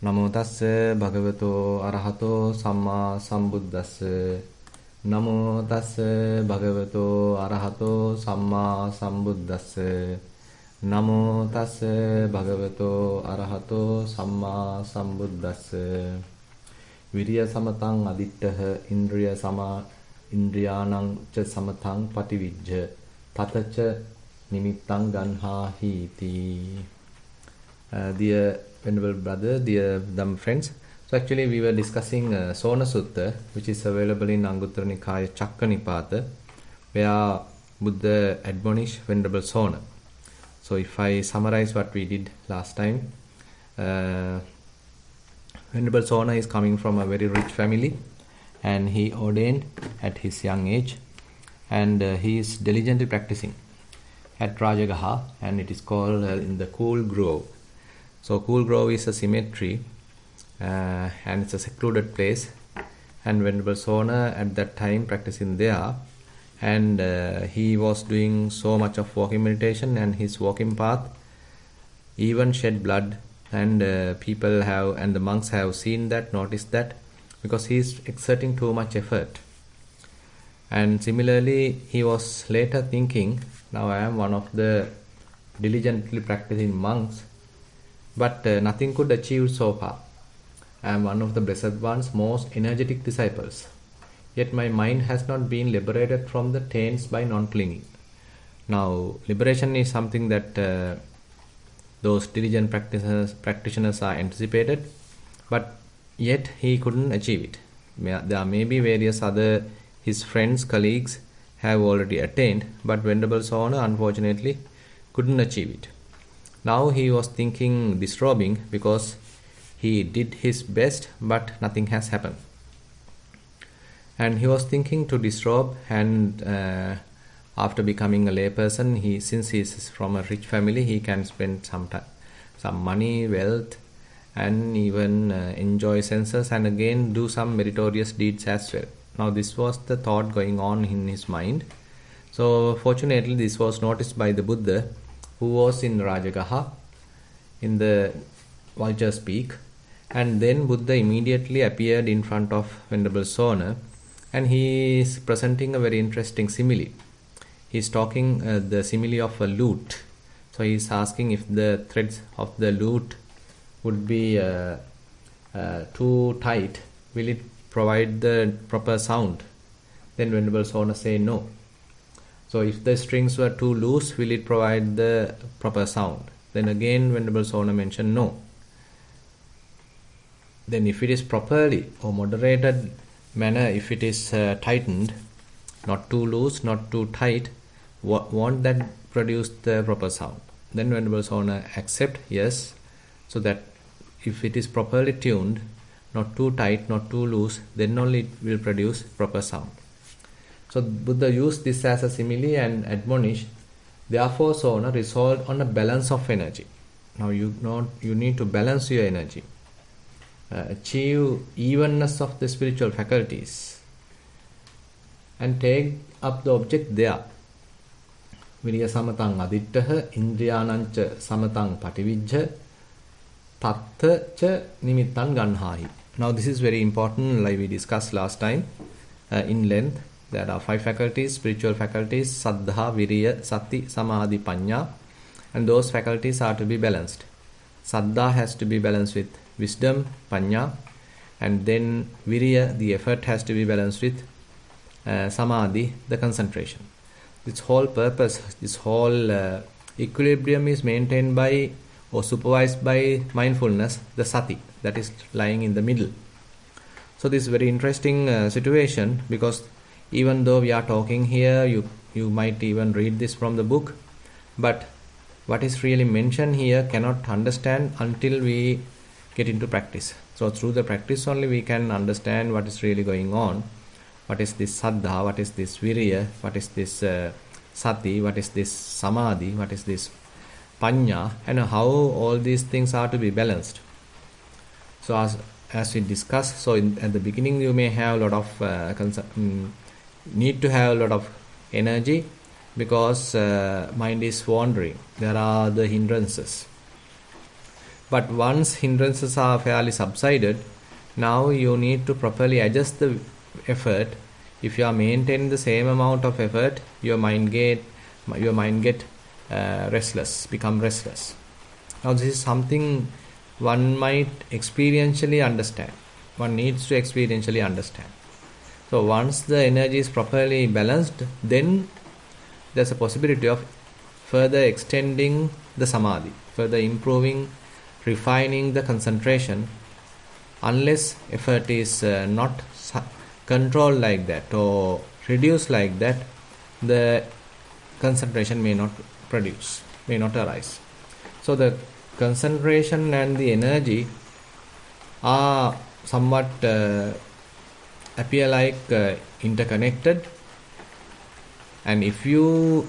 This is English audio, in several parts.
Namo tassa bhagavato arahato samma sambuddhassa. Namo tassa bhagavato arahato samma sambuddhassa. Namo tassa bhagavato arahato samma sambuddhassa. Viriya samatang adittah indriya sama indriyanang cha samatang pativijja tatacha nimittang ganha hiti. Dear Venerable Brother, dear Dhamma friends, so actually we were discussing Sona Sutta, which is available in Anguttara Nikaya Chakka Nipata, where Buddha admonished Venerable Sona. So if I summarize what we did last time, Venerable Sona is coming from a very rich family and he ordained at his young age, and he is diligently practicing at Rajagaha, and it is called in the Cool Grove. So Cool Grove is a cemetery and it's a secluded place, and Venerable Sona at that time practicing there, and he was doing so much of walking meditation, and his walking path even shed blood, and people have and the monks have seen that, noticed that, because he is exerting too much effort. And similarly he was later thinking, now I am one of the diligently practicing monks, but nothing could achieve so far. I am one of the Blessed One's most energetic disciples. Yet my mind has not been liberated from the taints by non-clinging. Now, liberation is something that those diligent practitioners are anticipated, but yet he couldn't achieve it. There may be various other his friends, colleagues have already attained, but Venerable Sona unfortunately couldn't achieve it. Now he was thinking disrobing because he did his best, but nothing has happened. And he was thinking to disrobe, and after becoming a layperson, since he is from a rich family, he can spend some money, wealth, and even enjoy senses, and again do some meritorious deeds as well. Now this was the thought going on in his mind. So fortunately this was noticed by the Buddha, who was in Rajagaha, in the Vulture's Peak, and then Buddha immediately appeared in front of Venerable Sona, and he is presenting a very interesting simile. He is talking the simile of a lute. So he is asking if the threads of the lute would be too tight, will it provide the proper sound? Then Venerable Sona say no. So if the strings were too loose, will it provide the proper sound? Then again Venerable Sona mentioned no. Then if it is properly or moderated manner, if it is tightened, not too loose, not too tight, won't that produce the proper sound? Then Venerable Sona accept yes, so that if it is properly tuned, not too tight, not too loose, then only it will produce proper sound. So Buddha used this as a simile and admonished, therefore Sona resolved on a balance of energy. Now you need to balance your energy, achieve evenness of the spiritual faculties, and take up the object there. Viriya samatang adittah indriyanancha samatang pativijja tatta cha nimittang ganhahi. Now this is very important, like we discussed last time in length. There are 5 faculties, spiritual faculties: saddha, viriya, sati, samadhi, panya, and those faculties are to be balanced. Saddha has to be balanced with wisdom, panya, and then viriya, the effort, has to be balanced with samadhi, the concentration. This whole purpose, this whole equilibrium is maintained by or supervised by mindfulness, the sati, that is lying in the middle. So this is very interesting situation, because even though we are talking here, you might even read this from the book, but what is really mentioned here cannot understand until we get into practice. So through the practice only we can understand what is really going on. What is this saddha, what is this virya, what is this sati, what is this samadhi, what is this panya, and how all these things are to be balanced. So as we discussed, so at the beginning you may have a lot of need to have a lot of energy, because mind is wandering. There are the hindrances. But once hindrances are fairly subsided, now you need to properly adjust the effort. If you are maintaining the same amount of effort, your mind get restless, become restless. Now this is something one might experientially understand. One needs to experientially understand. So once the energy is properly balanced, then there's a possibility of further extending the samadhi, further improving, refining the concentration. Unless effort is not controlled like that or reduced like that, the concentration may not arise. So the concentration and the energy are somewhat appear like interconnected, and if you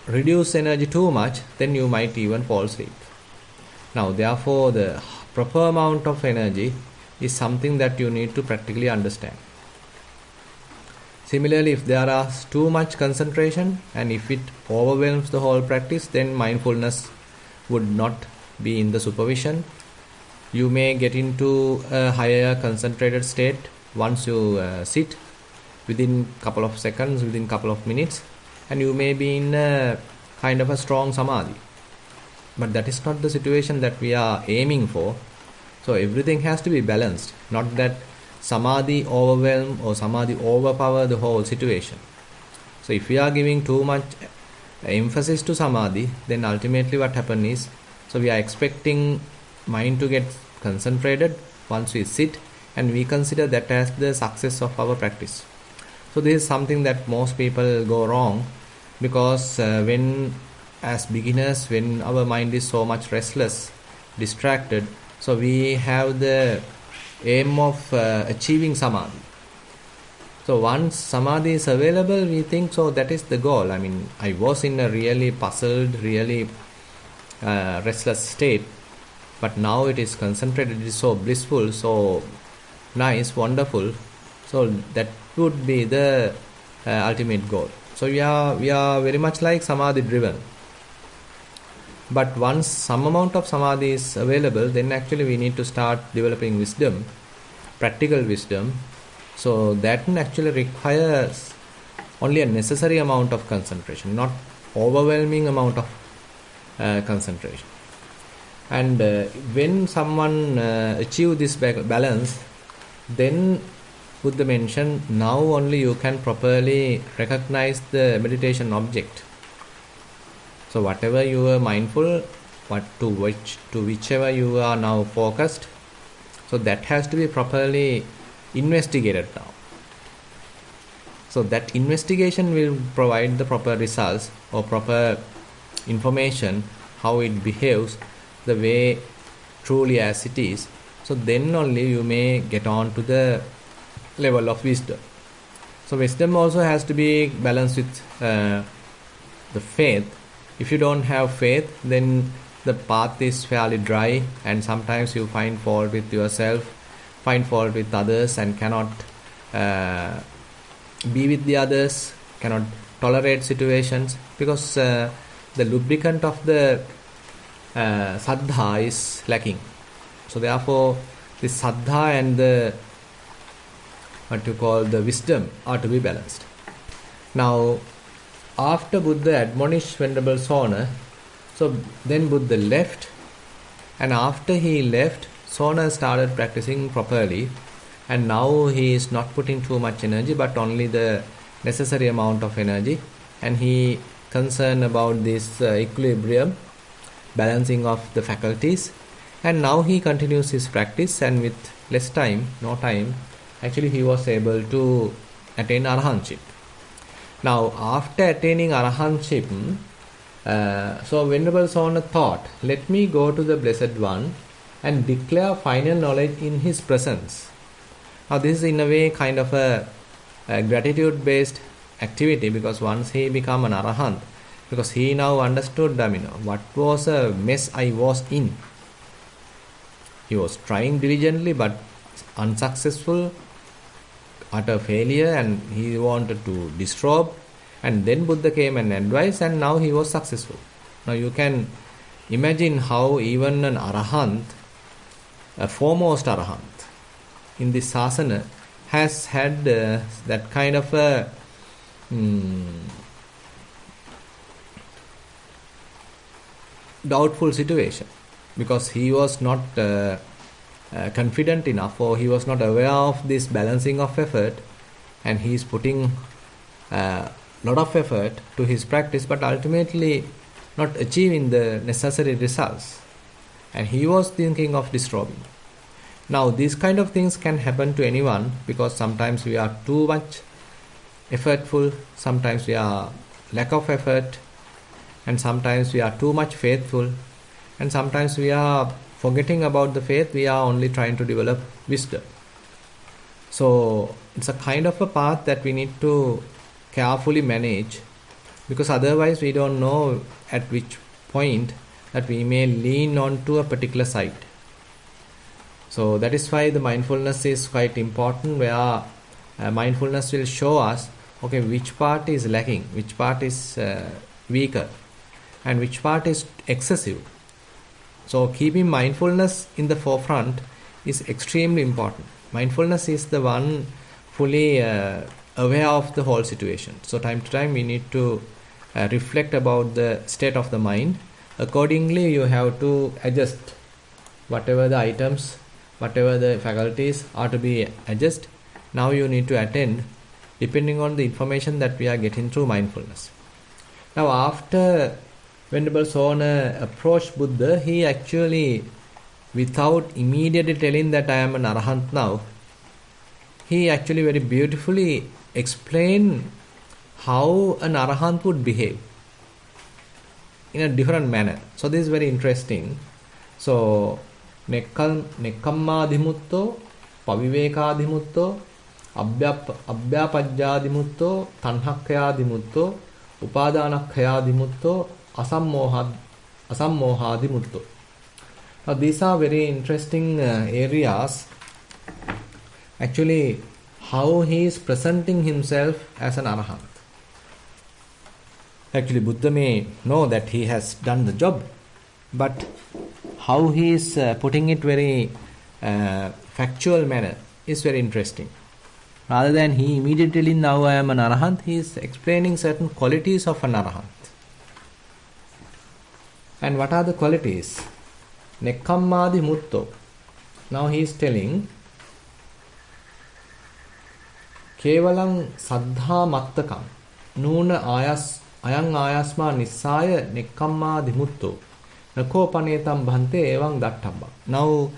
reduce energy too much, then you might even fall asleep. Now therefore the proper amount of energy is something that you need to practically understand. Similarly, if there are too much concentration and if it overwhelms the whole practice, then mindfulness would not be in the supervision. You may get into a higher concentrated state once you sit within couple of seconds, within couple of minutes, and you may be in a kind of a strong samadhi. But that is not the situation that we are aiming for. So everything has to be balanced, not that samadhi overwhelm or samadhi overpower the whole situation. So if we are giving too much emphasis to samadhi, then ultimately what happens is, so we are expecting mind to get concentrated once we sit, and we consider that as the success of our practice. So this is something that most people go wrong, because when as beginners, when our mind is so much restless, distracted, so we have the aim of achieving samadhi. So once samadhi is available, we think, so that is the goal. I mean, I was in a really puzzled, really restless state, but now it is concentrated, it is so blissful, so nice, wonderful. So that would be the ultimate goal. So we are very much like samadhi driven. But once some amount of samadhi is available, then actually we need to start developing wisdom, practical wisdom. So that actually requires only a necessary amount of concentration, not overwhelming amount of concentration. And when someone achieve this balance, then Buddha mentioned, now only you can properly recognize the meditation object. So whatever you are mindful, to whichever you are now focused, so that has to be properly investigated now. So that investigation will provide the proper results or proper information, how it behaves, the way truly as it is. So then only you may get on to the level of wisdom. So wisdom also has to be balanced with the faith. If you don't have faith, then the path is fairly dry, and sometimes you find fault with yourself, find fault with others, and cannot be with the others, cannot tolerate situations, because the lubricant of the saddha is lacking. So therefore, the saddha and the the wisdom are to be balanced. Now, after Buddha admonished Venerable Sona, so then Buddha left, and after he left, Sona started practicing properly, and now he is not putting too much energy, but only the necessary amount of energy, and he concerned about this equilibrium, balancing of the faculties, and now he continues his practice, and with less time, no time, actually he was able to attain arahantship. Now after attaining arahantship, so Venerable Sona thought, let me go to the Blessed One and declare final knowledge in his presence. Now this is in a way kind of a gratitude based activity, because once he become an arahant, because he now understood, what was a mess I was in. He was trying diligently but unsuccessful, utter failure, and he wanted to disrobe, and then Buddha came and advised, and now he was successful. Now you can imagine how even an arahant, a foremost arahant in this sasana, has had that kind of a doubtful situation, because he was not confident enough, or he was not aware of this balancing of effort, and he is putting a lot of effort to his practice, but ultimately not achieving the necessary results, and he was thinking of disrobing. Now these kind of things can happen to anyone, because sometimes we are too much effortful, sometimes we are lack of effort, and sometimes we are too much faithful, and sometimes we are forgetting about the faith, we are only trying to develop wisdom. So it's a kind of a path that we need to carefully manage, because otherwise we don't know at which point that we may lean on to a particular side. So that is why the mindfulness is quite important, where mindfulness will show us, okay, which part is lacking, which part is weaker, and which part is excessive. So keeping mindfulness in the forefront is extremely important. Mindfulness is the one fully aware of the whole situation. So time to time we need to reflect about the state of the mind. Accordingly, you have to adjust whatever the items, whatever the faculties are to be adjusted. Now you need to attend depending on the information that we are getting through mindfulness. Now after Venerable Sona approached Buddha, he actually, without immediately telling that I am an arahant now, he actually very beautifully explained how an arahant would behave in a different manner. So this is very interesting. So nekkammadhimutto, pavivekadhimutto, abhyapajjadhimutto, tanhakkayadhimutto, upadanakkayadhimutto, asammohadhimutto. Now these are very interesting areas. Actually, how he is presenting himself as an arahant. Actually, Buddha may know that he has done the job, but how he is putting it very factual manner is very interesting. Rather than he immediately, now I am an arahant, he is explaining certain qualities of an arahant. And what are the qualities? Nekkammadhimutto. Now he is telling, Kevalam saddha mattakam nuna ayang ayasma nissaya nekkammadhimutto nakopanetam bhante evang dattabba. Now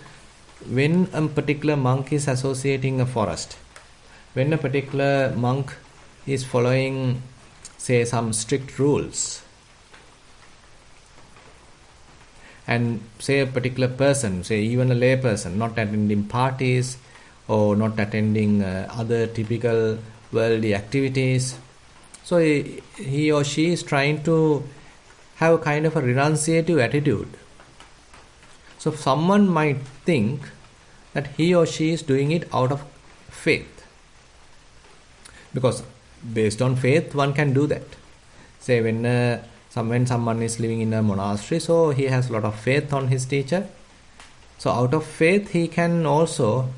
when a particular monk is associating a forest, when a particular monk is following, say, some strict rules, and say a particular person, say even a lay person, not attending parties or not attending other typical worldly activities, so he or she is trying to have a kind of a renunciative attitude. So someone might think that he or she is doing it out of faith, because based on faith one can do that. Say when someone is living in a monastery, so he has a lot of faith on his teacher, so out of faith he can also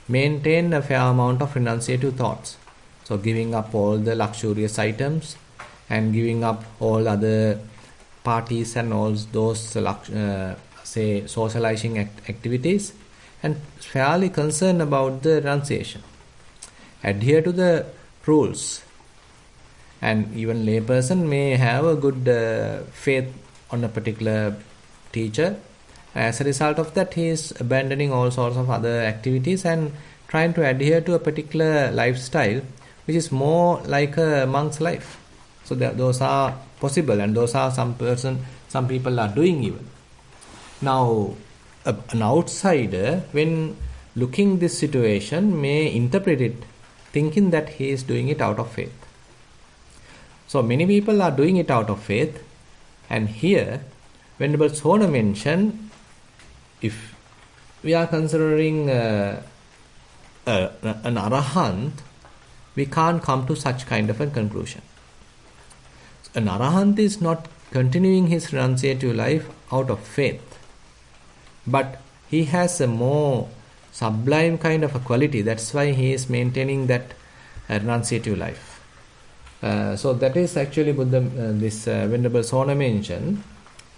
maintain a fair amount of renunciative thoughts. So giving up all the luxurious items and giving up all other parties and all those say socializing activities, and fairly concerned about the renunciation, adhere to the rules. And even layperson may have a good faith on a particular teacher. As a result of that, he is abandoning all sorts of other activities and trying to adhere to a particular lifestyle which is more like a monk's life. So those are possible, and those are some people are doing even. Now, an outsider, when looking this situation, may interpret it thinking that he is doing it out of faith. So many people are doing it out of faith, and here Venerable Sona mentioned, if we are considering an arahant, we can't come to such kind of a conclusion. An arahant is not continuing his renunciative life out of faith. But he has a more sublime kind of a quality. That's why he is maintaining that renunciative life. So that is actually Buddha, this Venerable Sona mentioned.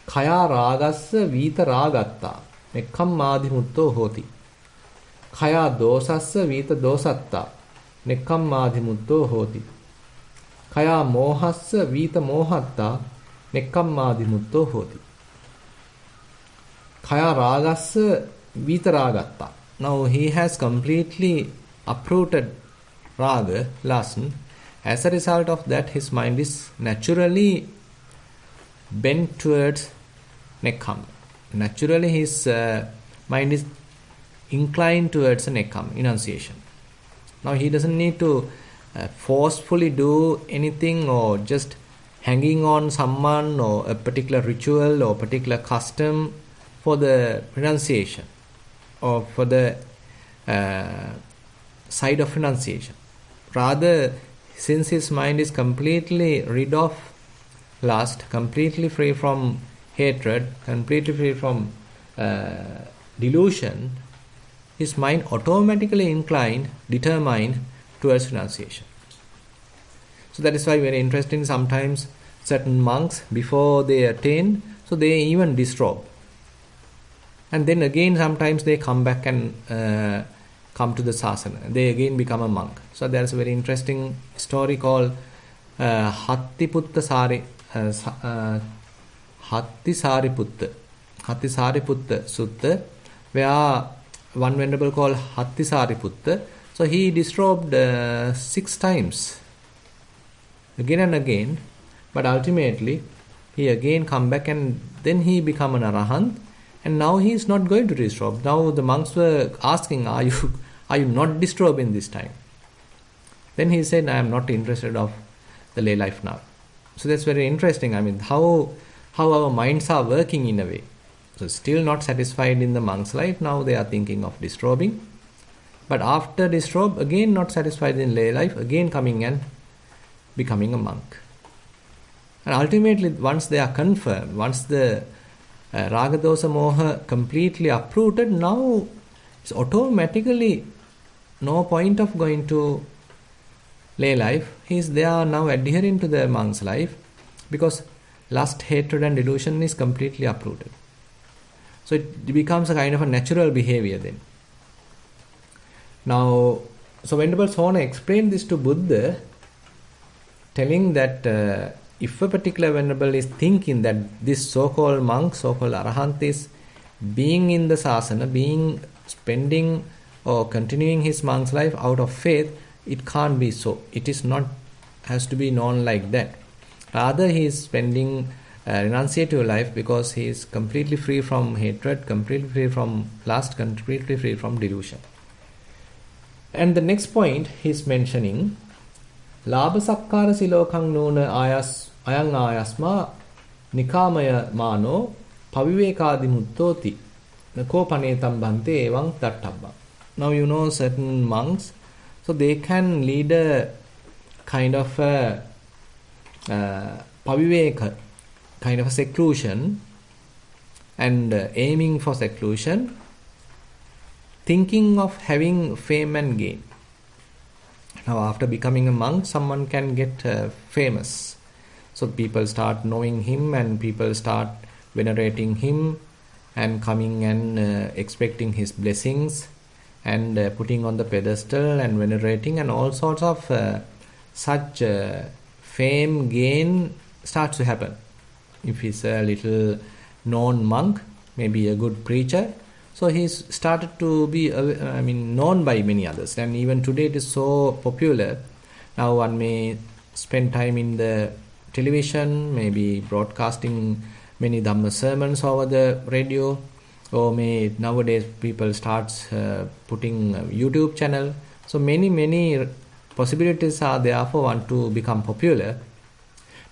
Kaya ragassa vita ragatta nekkam madhimutto hoti. Kaya dosassa vita dosatta nekkam madhimutto hoti. Kaya mohassa vita mohatta nekkam madhimutto hoti. Kaya ragassa vita ragatta. Now he has completely uprooted raga, lust. As a result of that, his mind is naturally bent towards nekkam. Naturally, his mind is inclined towards a nekkam, enunciation. Now he doesn't need to forcefully do anything or just hanging on someone or a particular ritual or particular custom for the renunciation or for the side of renunciation. Rather, since his mind is completely rid of lust, completely free from hatred, completely free from delusion, his mind automatically inclined, determined towards renunciation. So that is why very interesting, sometimes certain monks, before they attain, so they even disrobe. And then again sometimes they come back and come to the sasana. They again become a monk. So there is a very interesting story called Hattiputta Sariputta Sutta, where one venerable called Hatti Sariputta, so he disrobed 6 times, again and again, but ultimately he again come back and then he become an arahant, and now he is not going to disrobe. Now the monks were asking, are you not distrobing this time? Then he said, I am not interested of the lay life now. So that's very interesting. I mean, how our minds are working in a way. So still not satisfied in the monk's life, now they are thinking of disrobing. But after disrobe, again not satisfied in lay life, again coming and becoming a monk. And ultimately, once they are confirmed, once the Raga Dosa Moha completely uprooted, now it's automatically no point of going to lay life. They are now adhering to the monk's life because lust, hatred and delusion is completely uprooted. So it becomes a kind of a natural behavior then. Now, so Venerable Sona explained this to Buddha, telling that if a particular venerable is thinking that this so-called monk, so-called arahant is being in the sasana, spending or continuing his monk's life out of faith, it can't be so. It is not, has to be known like that. Rather, he is spending renunciative life because he is completely free from hatred, completely free from lust, completely free from delusion. And the next point he is mentioning, Labha sakkara silokang nuna ayang ayasma nikamaya mano pavivekadimuttoti nako panetam bhante evang tattabba. Now you know certain monks, so they can lead a kind of a paviveka, kind of a seclusion, and aiming for seclusion, thinking of having fame and gain. Now after becoming a monk, someone can get famous. So people start knowing him and people start venerating him and coming and expecting his blessings and putting on the pedestal and venerating, and all sorts of such fame, gain starts to happen. If he's a little known monk, maybe a good preacher, so he's started to be known by many others, and even today it is so popular. Now one may spend time in the television, maybe broadcasting many Dhamma sermons over the radio, or nowadays people starts putting a YouTube channel. So many possibilities are there for one to become popular.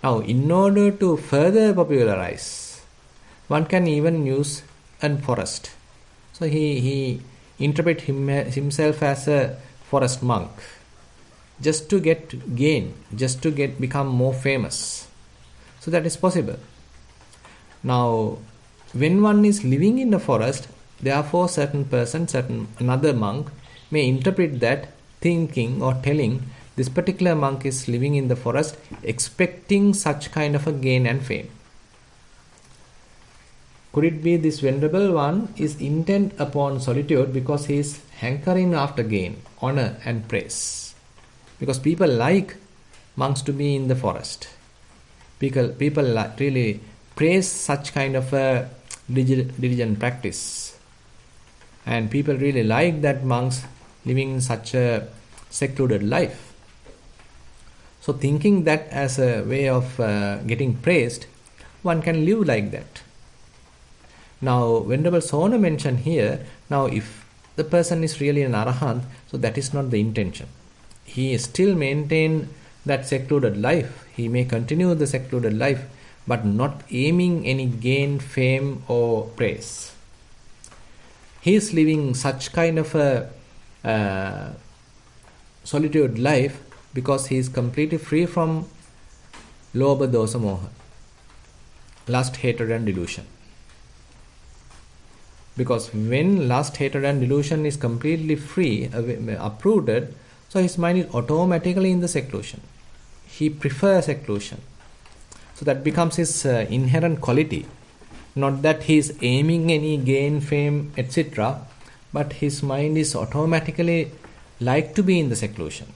Now in order to further popularize, one can even use a forest. So he interprets himself as a forest monk, just to get gain, just to become more famous. So that is possible. Now, when one is living in the forest, therefore certain person, certain another monk may interpret that thinking or telling this particular monk is living in the forest expecting such kind of a gain and fame. Could it be this venerable one is intent upon solitude because he is hankering after gain, honor and praise? Because people like monks to be in the forest. People really praise such kind of a diligent practice. And people really like that monks living in such a secluded life. So thinking that as a way of getting praised, one can live like that. Now, Venerable Sona mentioned here, now if the person is really an arahant, so that is not the intention. He still maintain that secluded life. He may continue the secluded life, but not aiming any gain, fame or praise. He is living such kind of a solitude life because he is completely free from lobha, dosa, moha, lust, hatred and delusion. Because when lust, hatred and delusion is completely free, uprooted, so his mind is automatically in the seclusion. He prefers seclusion. So that becomes his inherent quality. Not that he is aiming any gain, fame, etc. But his mind is automatically like to be in the seclusion.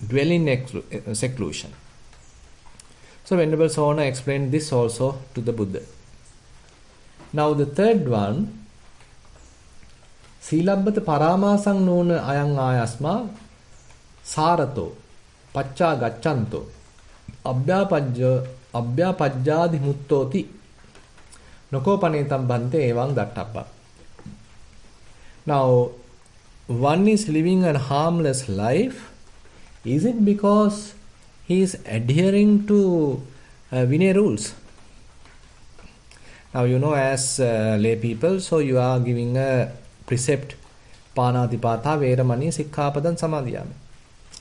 Dwell in seclusion. So Venerable Sona explained this also to the Buddha. Now the third one, Silabbata paramasang nona ayang ayasma sarato pacca gaccanto abhyapajjadi muttoti noko panetam bhante evang dattappa. Now, one is living a harmless life. Is it because he is adhering to Vinaya rules? Now, as lay people, so you are giving a precept, Panatipata Veramani Sikkhapadan Samadhiyami.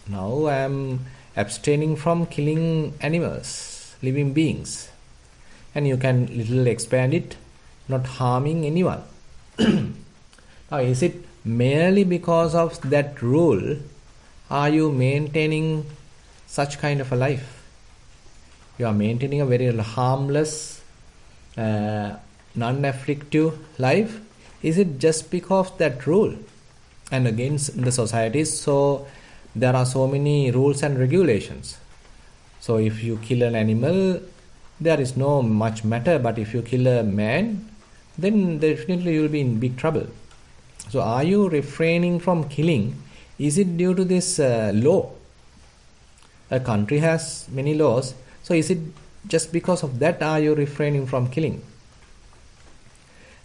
Now I am abstaining from killing animals, living beings. And you can little expand it, not harming anyone. Now is it merely because of that rule are you maintaining such kind of a life? You are maintaining a very harmless, non-afflictive life. Is it just because of that rule? And again, in the societies, so there are so many rules and regulations. So if you kill an animal, there is no much matter. But if you kill a man, then definitely you will be in big trouble. So are you refraining from killing? Is it due to this law? A country has many laws. So is it just because of that are you refraining from killing?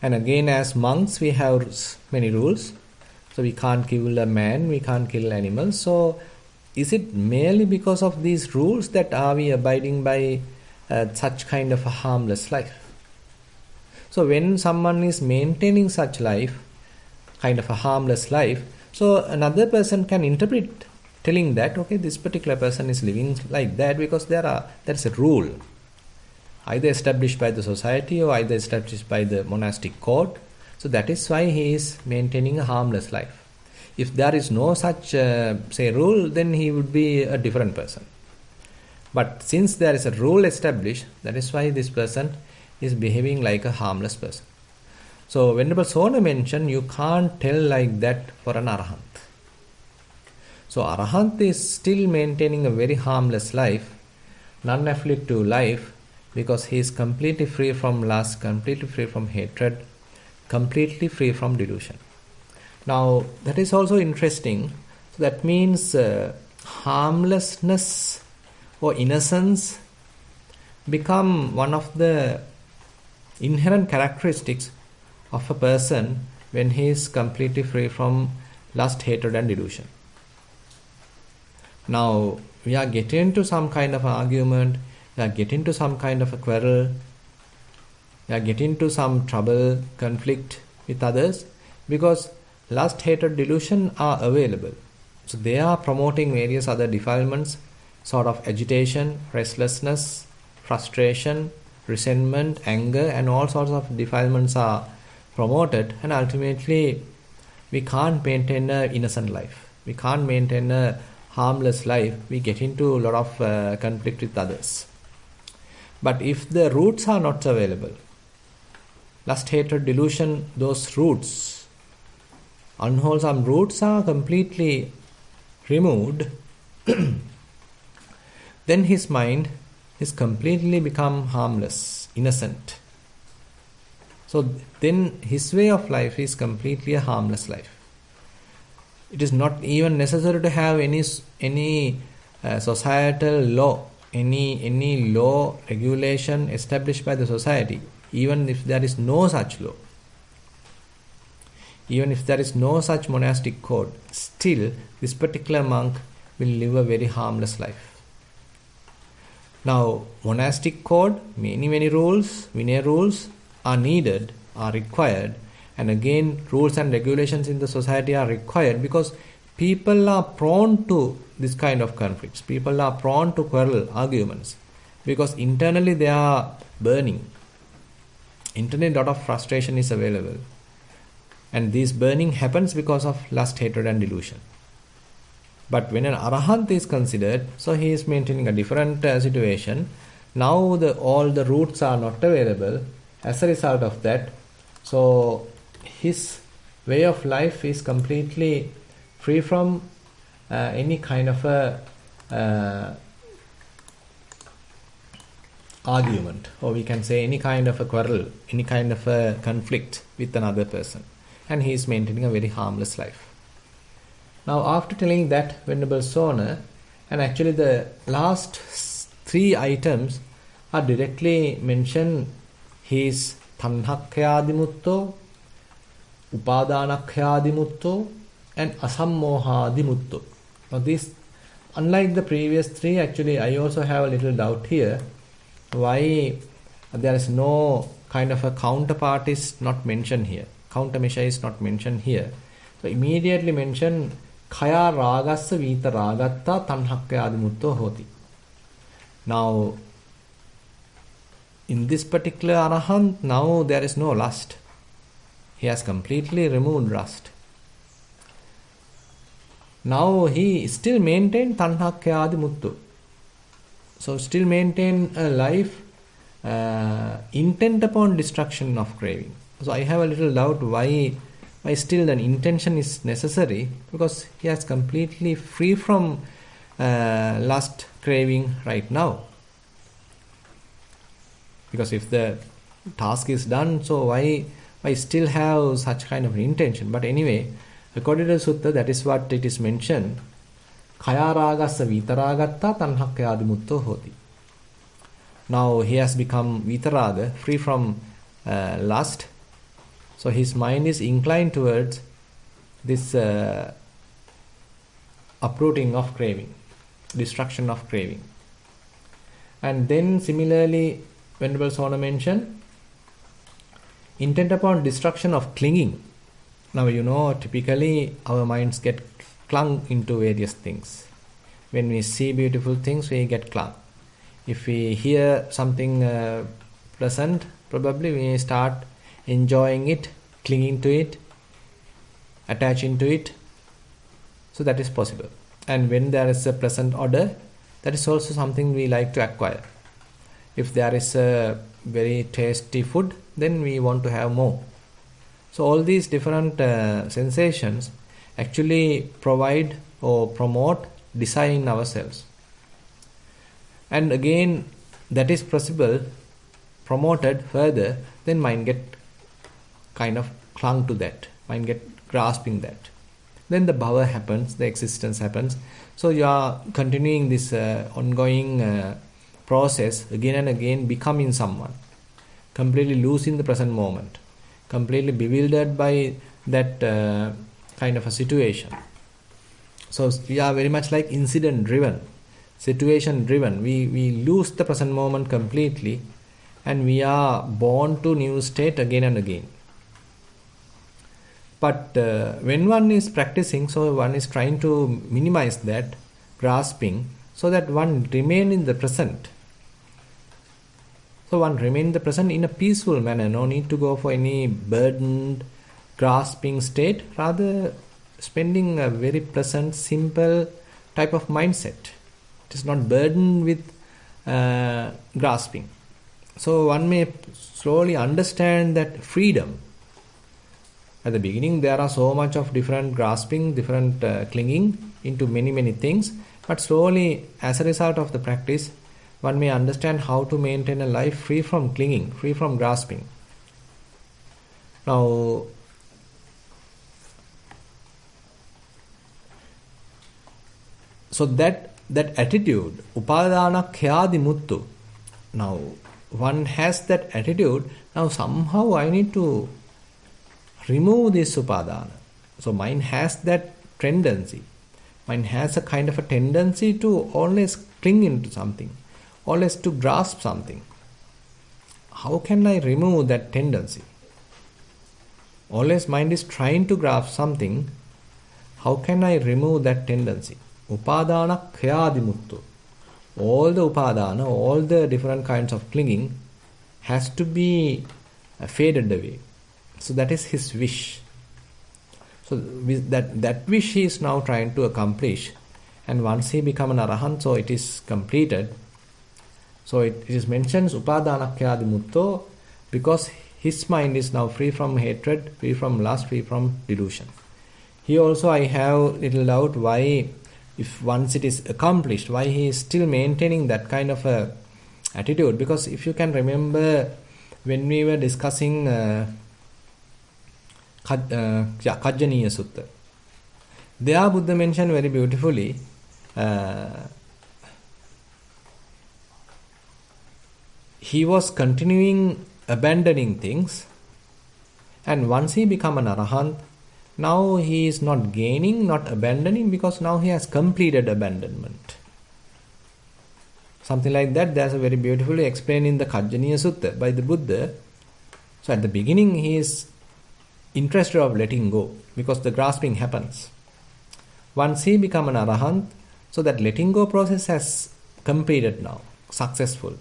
And again, as monks, we have many rules. So we can't kill a man, we can't kill animals. So is it merely because of these rules that are we abiding by such kind of a harmless life? So when someone is maintaining such life, kind of a harmless life, so another person can interpret telling that, okay, this particular person is living like that because there is a rule, either established by the society or either established by the monastic code. So that is why he is maintaining a harmless life. If there is no such, rule, then he would be a different person. But since there is a rule established, that is why this person is behaving like a harmless person. So Venerable Sona mentioned you can't tell like that for an arahant. So arahant is still maintaining a very harmless life, non-afflictive life, because he is completely free from lust, completely free from hatred, completely free from delusion. Now that is also interesting. So that means harmlessness or innocence become one of the inherent characteristics of a person when he is completely free from lust, hatred and delusion. Now we are getting into some kind of argument, we are getting into some kind of a quarrel, we are getting into some trouble, conflict with others because lust, hatred, delusion are available. So they are promoting various other defilements, sort of agitation, restlessness, frustration, resentment, anger, and all sorts of defilements are promoted, and ultimately we can't maintain an innocent life. We can't maintain a harmless life. We get into a lot of conflict with others. But if the roots are not available, lust, hatred, delusion, those roots, unwholesome roots are completely removed, then his mind is completely become harmless, innocent. So then his way of life is completely a harmless life. It is not even necessary to have any societal law, any law, regulation established by the society, even if there is no such law. Even if there is no such monastic code, still this particular monk will live a very harmless life. Now, monastic code, many rules, Vinaya rules are needed, are required, and again rules and regulations in the society are required because people are prone to this kind of conflicts. People are prone to quarrel, arguments, because internally they are burning. Internally a lot of frustration is available. And this burning happens because of lust, hatred and delusion. But when an arahant is considered, so he is maintaining a different situation. Now all the roots are not available. As a result of that, so his way of life is completely free from any kind of a argument, or we can say any kind of a quarrel, any kind of a conflict with another person. And he is maintaining a very harmless life. Now, after telling that, Venerable Sona, and actually the last 3 items are directly mentioned. He is Tanhakkayadimutto, Upadanakkayadimutto, and Asammohadimutto. Now, this, unlike the previous 3, actually I also have a little doubt here why there is no kind of a counterpart is not mentioned here. Countermeasure is not mentioned here. So immediately mention Kaya Ragassa Vita Ragatta Tanhakkayadimutto Hoti. Now, in this particular arahant, now there is no lust. He has completely removed lust. Now he still maintains Tanhakkayadimutto. So still maintain a life intent upon destruction of craving. So I have a little doubt why still an intention is necessary, because he is completely free from lust, craving right now. Because if the task is done, so why still have such kind of intention? But anyway, according to the Sutta, that is what it is mentioned. Kaya ragassa vitaragatta tanhakkayadimutto hoti. Now he has become vitaraga, free from lust. So his mind is inclined towards this uprooting of craving, destruction of craving. And then similarly, Venerable Sona mentioned intent upon destruction of clinging. Now typically our minds get clung into various things. When we see beautiful things, we get clung. If we hear something pleasant, probably we start enjoying it, clinging to it, attaching to it. So that is possible. And when there is a pleasant odor, that is also something we like to acquire. If there is a very tasty food, then we want to have more. So all these different sensations actually provide or promote desire in ourselves. And again, that is possible, promoted further, then mind get kind of clung to that, mind get grasping that. Then the bhava happens, the existence happens. So you are continuing this ongoing process again and again, becoming someone, completely losing the present moment, completely bewildered by that kind of a situation. So we are very much like incident driven, situation driven. We lose the present moment completely, and we are born to new state again and again. But when one is practicing, so one is trying to minimize that grasping, so that one remain in the present. So one remain the present in a peaceful manner. No need to go for any burdened, grasping state. Rather, spending a very pleasant, simple type of mindset. It is not burdened with grasping. So one may slowly understand that freedom. At the beginning, there are so much of different grasping, different clinging into many things. But slowly, as a result of the practice, one may understand how to maintain a life free from clinging, free from grasping. Now, so that attitude, upadana khyadi muttu. Now, one has that attitude. Now, somehow I need to remove this upadana. So, mind has that tendency. Mind has a kind of a tendency to always cling into something, always to grasp something. How can I remove that tendency? Always mind is trying to grasp something. How can I remove that tendency? Upadana khyadi muttu. All the upadana, all the different kinds of clinging has to be faded away. So that is his wish. So with that wish he is now trying to accomplish. And once he become an arahant, so it is completed. So it is mentioned upadana khyadi mutto because his mind is now free from hatred, free from lust, free from delusion. Here also I have little doubt why, if once it is accomplished, why he is still maintaining that kind of a attitude. Because if you can remember when we were discussing Kajjaniya Sutta, there Buddha mentioned very beautifully he was continuing abandoning things, and once he become an arahant, now he is not gaining, not abandoning, because now he has completed abandonment. Something like that. There's a very beautifully explained in the Kajjaniya Sutta by the Buddha. So at the beginning he is interested of letting go because the grasping happens. Once he become an arahant, so that letting go process has completed now, successful.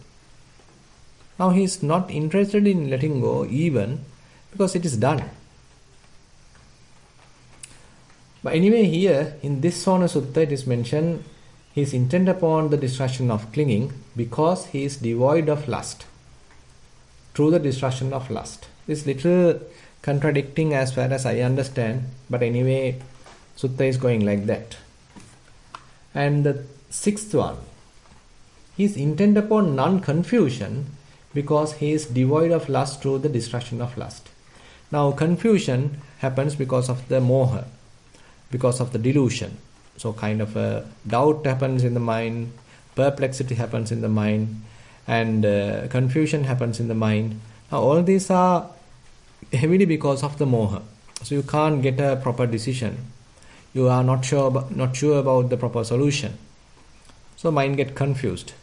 Now he is not interested in letting go even because it is done. But anyway, here in this Sona Sutta it is mentioned he is intent upon the destruction of clinging because he is devoid of lust. Through the destruction of lust. This little contradicting as far as I understand, but anyway, Sutta is going like that. And the sixth one, he is intent upon non-confusion because he is devoid of lust through the destruction of lust. Now, confusion happens because of the moha, because of the delusion. So, kind of a doubt happens in the mind, perplexity happens in the mind, and confusion happens in the mind. Now, all these are heavily because of the moha. So, you can't get a proper decision. You are not sure about the proper solution. So, mind get confused.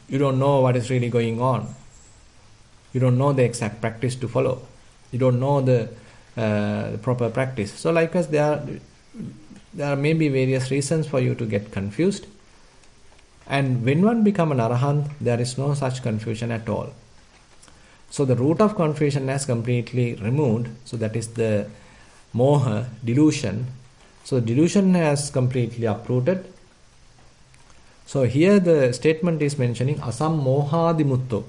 You don't know what is really going on. You don't know the exact practice to follow. You don't know the proper practice. So likewise, there are maybe various reasons for you to get confused. And when one become an arahant, there is no such confusion at all. So the root of confusion has completely removed. So that is the moha, delusion. So delusion has completely uprooted. So here the statement is mentioning asam mohadi mutto.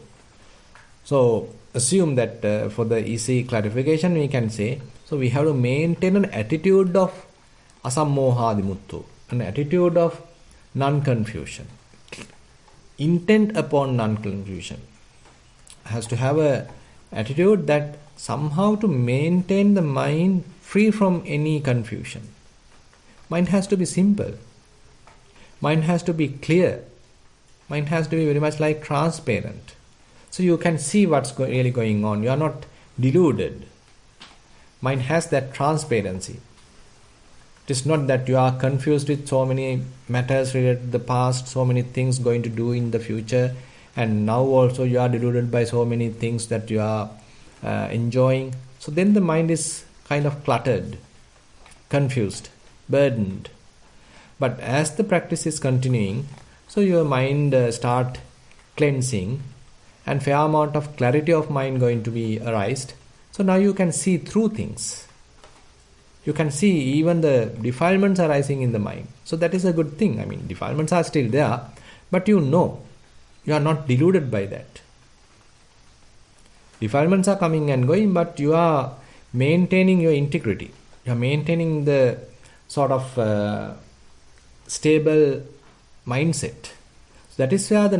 So assume that for the easy clarification we can say, so we have to maintain an attitude of asam mohadi mutto, an attitude of non-confusion. Intent upon non-confusion. Has to have a attitude that somehow to maintain the mind free from any confusion. Mind has to be simple. Mind has to be clear. Mind has to be very much like transparent. So you can see what's really going on. You are not deluded. Mind has that transparency. It is not that you are confused with so many matters related to the past, so many things going to do in the future, and now also you are deluded by so many things that you are enjoying. So then the mind is kind of cluttered, confused, burdened. But as the practice is continuing, so your mind start cleansing, and fair amount of clarity of mind going to be arised. So now you can see through things. You can see even the defilements arising in the mind. So that is a good thing. I mean, defilements are still there, but you know, you are not deluded by that. Defilements are coming and going, but you are maintaining your integrity. You are maintaining the sort of stable mindset. So that is where the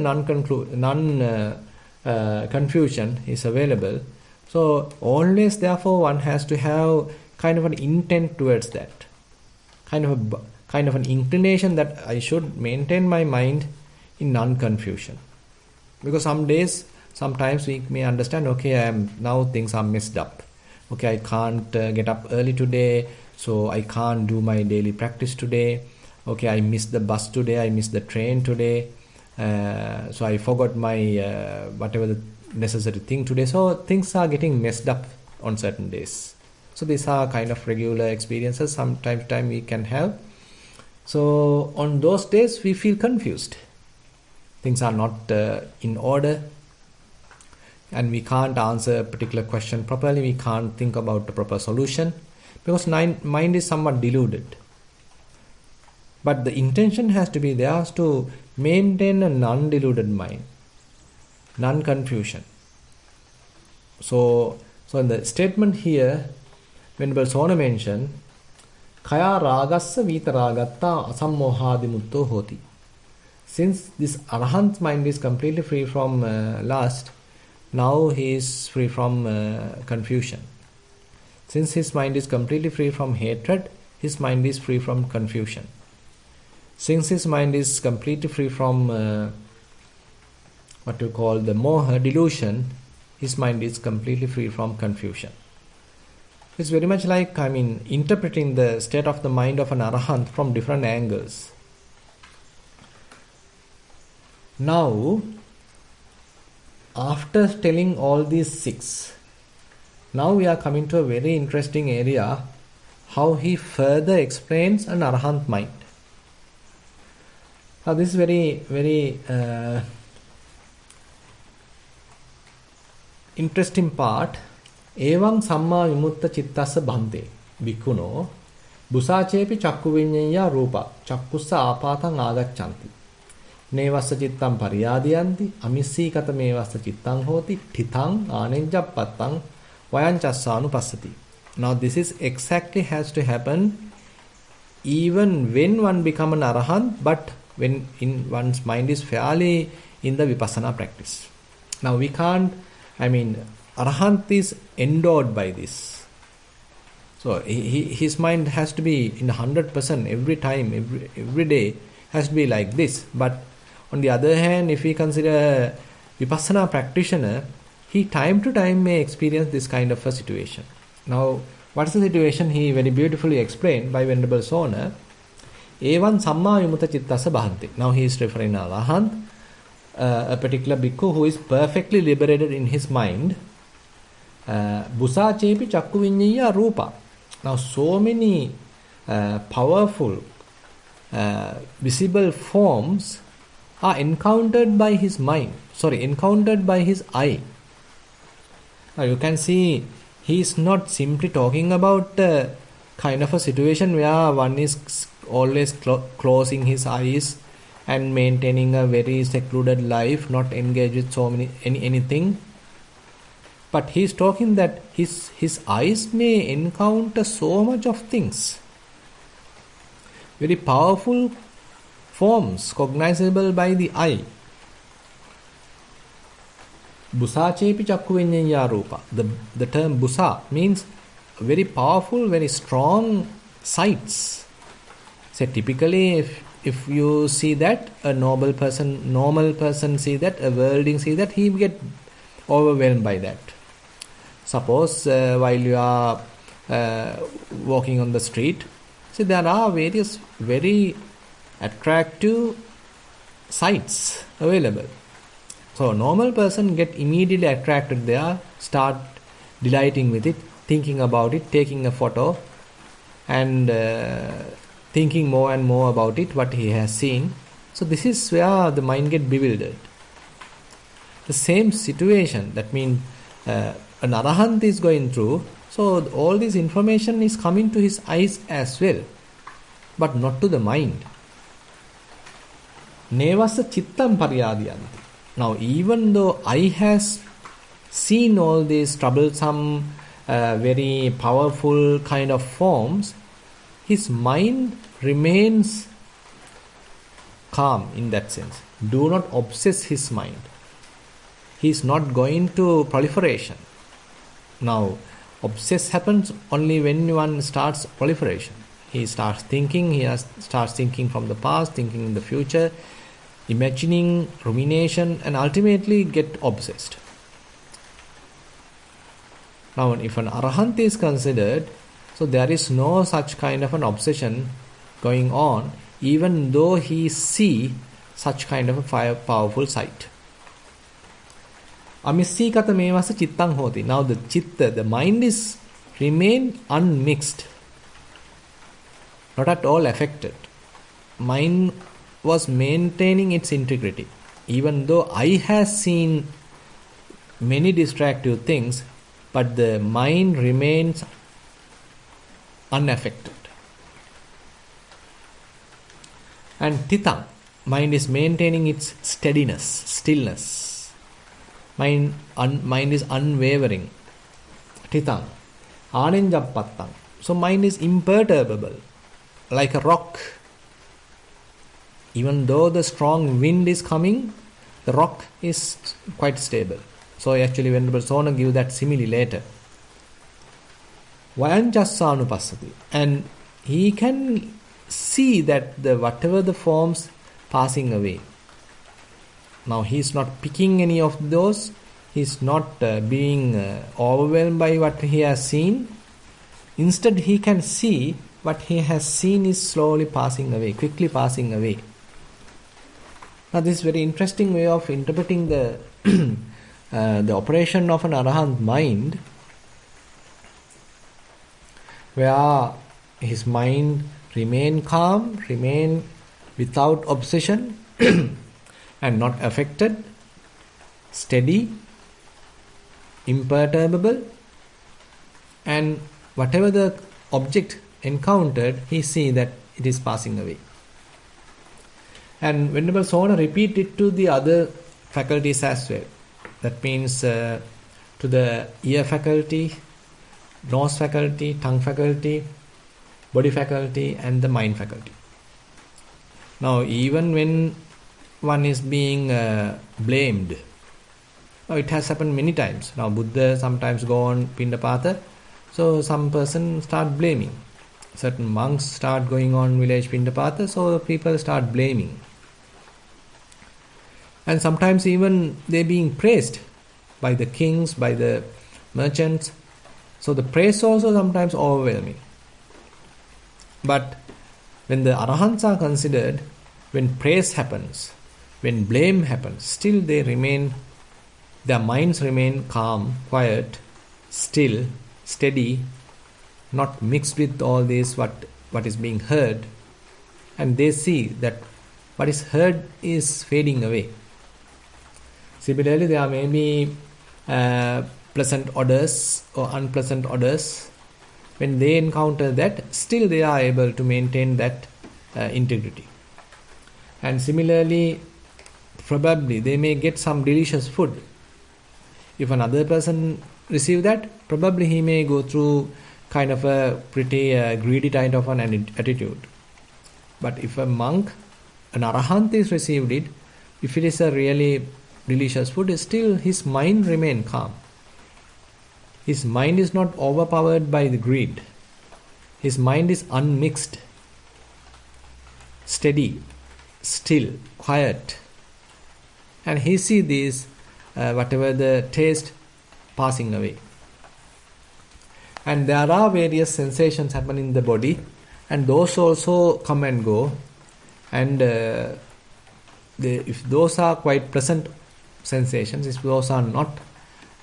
non-confusion is available. So always, therefore, one has to have kind of an intent towards that, kind of an inclination that I should maintain my mind in non-confusion. Because sometimes we may understand, okay, now things are messed up. Okay, I can't get up early today, so I can't do my daily practice today. Okay, I missed the bus today, I missed the train today, so I forgot my whatever the necessary thing today. So things are getting messed up on certain days. So these are kind of regular experiences time to time we can have. So on those days we feel confused. Things are not in order, and we can't answer a particular question properly. We can't think about the proper solution because mind is somewhat deluded. But the intention has to be there to maintain a non-deluded mind, non-confusion. So in the statement here, Venerable Sona mentioned, Kaya ragassa vita ragatta asammohadimutto hoti. Since this Arahant's mind is completely free from lust, now he is free from confusion. Since his mind is completely free from hatred, his mind is free from confusion. Since his mind is completely free from what you call the moha, delusion, his mind is completely free from confusion. It's very much like, interpreting the state of the mind of an Arahant from different angles. Now, after telling all these six, now we are coming to a very interesting area, how he further explains an Arahant mind. Now this is very, very interesting part. Evam samma vimutta chittassa bhante bhikkhuno busachepi chakku viඤ්ඤaya rupa chakkussa apatang agaccanti nevassa chittam pariyadiyanti amissī katamevassa chittam hoti thitang anejjappattang vayanchassānupassati. Now this is exactly has to happen even when one become an Arahant, but when in one's mind is fairly in the vipassana practice. Now we can't, Arahant is endowed by this. So his mind has to be in 100% every time, every day has to be like this. But on the other hand, if we consider vipassana practitioner, he time to time may experience this kind of a situation. Now, what is the situation? He very beautifully explained by Venerable Sona. Evan samma vimutta chittassa bhante. Now he is referring to Arahant, a particular bhikkhu who is perfectly liberated in his mind. Busa chepi chakku viඤ්ඤaya rupa. Now so many powerful visible forms are encountered by his mind. Encountered by his eye. Now you can see he is not simply talking about kind of a situation where one is always closing his eyes and maintaining a very secluded life, not engaged with anything. But he is talking that his eyes may encounter so much of things. Very powerful forms cognizable by the eye. Busa chepi chakku viඤ්ඤaya rupa. The term busa means very powerful, very strong sights. So typically if you see that, a normal person see that, a worldling see that, he will get overwhelmed by that. Suppose while you are walking on the street, see there are various very attractive sights available. So a normal person get immediately attracted there, start delighting with it, thinking about it, taking a photo, and thinking more and more about it, what he has seen. So this is where the mind get bewildered. the same situation. That means an Arahant is going through, so all this information is coming to his eyes as well, but not to the mind. Nevasa chittam paryadiyanti. Now, even though eye has seen all these troublesome, very powerful kind of forms, his mind remains calm in that sense. Do not obsess his mind. He is not going to proliferation. Now, obsess happens only when one starts proliferation. He starts thinking, starts thinking from the past, thinking in the future, imagining, rumination, and ultimately get obsessed. Now, if an Arahant is considered, so there is no such kind of an obsession going on, even though he see such kind of a powerful sight. Amissikata mevasa chittang hoti. Now the chitta, the mind is remain unmixed, not at all affected. Mind was maintaining its integrity. Even though eye has seen many distractive things, but the mind remains unaffected. And titang, mind is maintaining its steadiness, stillness. Mind is unwavering. Titang, anenjappatang. So mind is imperturbable, like a rock. Even though the strong wind is coming, the rock is quite stable. So actually Venerable Sona gives that simile later. Vayanchassanupassati. And he can see that whatever the forms passing away. Now he is not picking any of those. He is not being overwhelmed by what he has seen. Instead he can see what he has seen is slowly passing away, quickly passing away. Now this is very interesting way of interpreting the the operation of an Arahant mind, where his mind remain calm, remain without obsession and not affected, steady, imperturbable, and whatever the object encountered, he see that it is passing away. And Venerable Sona repeat it to the other faculties as well. That means to the ear faculty, nose faculty, tongue faculty, body faculty, and the mind faculty. Now, even when one is being blamed, now it has happened many times. Now, Buddha sometimes go on Pindapata, so some person start blaming. Certain monks start going on village Pindapata, so people start blaming. And sometimes even they being praised by the kings, by the merchants. So the praise also sometimes overwhelming. But when the Arahants are considered, when praise happens, when blame happens, still they remain, their minds remain calm, quiet, still, steady, not mixed with all this what is being heard. And they see that what is heard is fading away. Similarly, there may be pleasant odors or unpleasant odors. When they encounter that, still they are able to maintain that integrity. And similarly, probably they may get some delicious food. If another person receive that, probably he may go through kind of a pretty greedy kind of an attitude. But if a monk, an Arahant is received it, if it is a really delicious food, still his mind remain calm. His mind is not overpowered by the greed. His mind is unmixed, steady, still, quiet. And he see these, whatever the taste, passing away. And there are various sensations happen in the body, and those also come and go. And if those are quite pleasant sensations, if those are not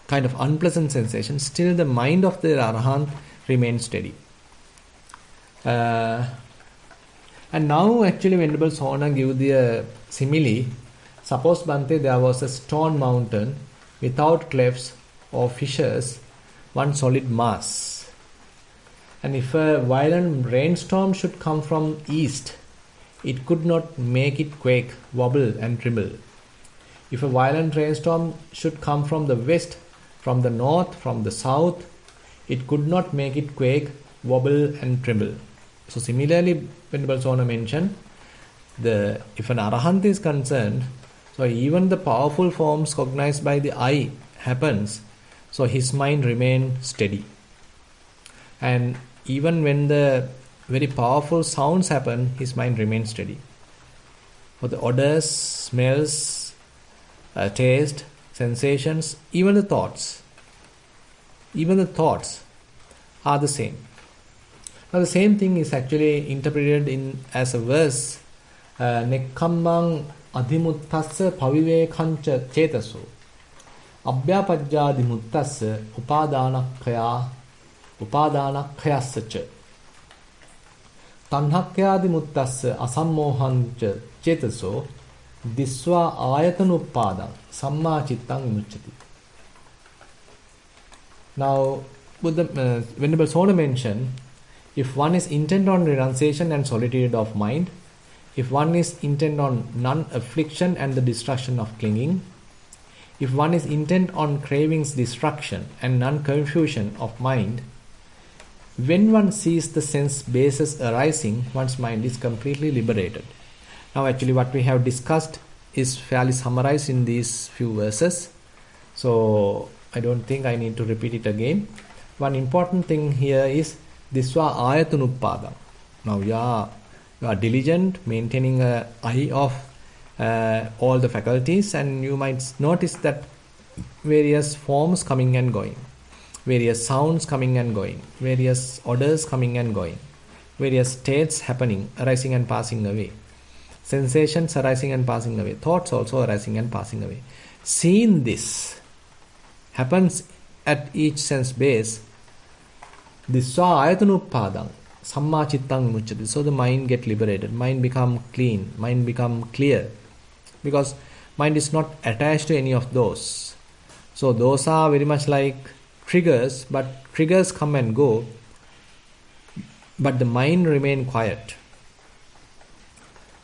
kind of unpleasant sensations, still the mind of the Arahant remains steady. And now actually Venerable Sona give the simile Suppose, Bhante, there was a stone mountain without clefts or fissures, one solid mass. And if a violent rainstorm should come from east, it could not make it quake, wobble and tremble. If a violent rainstorm should come from the west, from the north, from the south, it could not make it quake, wobble and tremble. So similarly, Venerable Sona mentioned, if an Arahant is concerned, so even the powerful forms cognized by the eye happens, so his mind remains steady. And even when the very powerful sounds happen, his mind remains steady. For the odors, smells, taste, sensations, even the thoughts are the same. Now the same thing is actually interpreted as a verse, Nekkammang adhimuttassa pavivekancha chetaso abhyapajjadimuttassa upadanakkayassacha tanhakkayadimuttassa asammohancha chetaso disva ayatanuppadam samma chittang vimucchati. Now Venerable Sona mentioned, if one is intent on renunciation and solitude of mind, if one is intent on non-affliction and the destruction of clinging, if one is intent on cravings destruction and non-confusion of mind, when one sees the sense bases arising, one's mind is completely liberated. Now actually what we have discussed is fairly summarized in these few verses, so I don't think I need to repeat it again. One important thing here is Disva Ayatanuppadam. Now you are diligent, maintaining an eye of all the faculties, and you might notice that various forms coming and going, various sounds coming and going, various odors coming and going, various states happening, arising and passing away, sensations arising and passing away, thoughts also arising and passing away. Seeing this happens at each sense base, Disva Ayatanuppadam Samma Chittang Vimucchati. So the mind get liberated, mind become clean, mind become clear, because mind is not attached to any of those. So those are very much like triggers, but triggers come and go, but the mind remain quiet.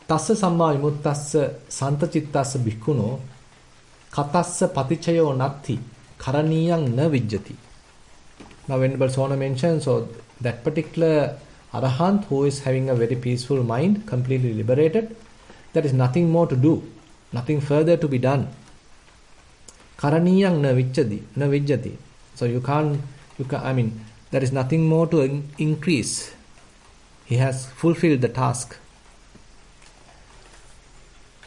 Tassa samma vimuttassa santachittassa bhikkhuno katassa patichayo natti karaniyang na vijjati. Now Venerable Sona mentioned, so that particular Arahant who is having a very peaceful mind, completely liberated, there is nothing more to do, nothing further to be done. Karaniyang na vijjati. So you can't, there is nothing more to increase. He has fulfilled the task.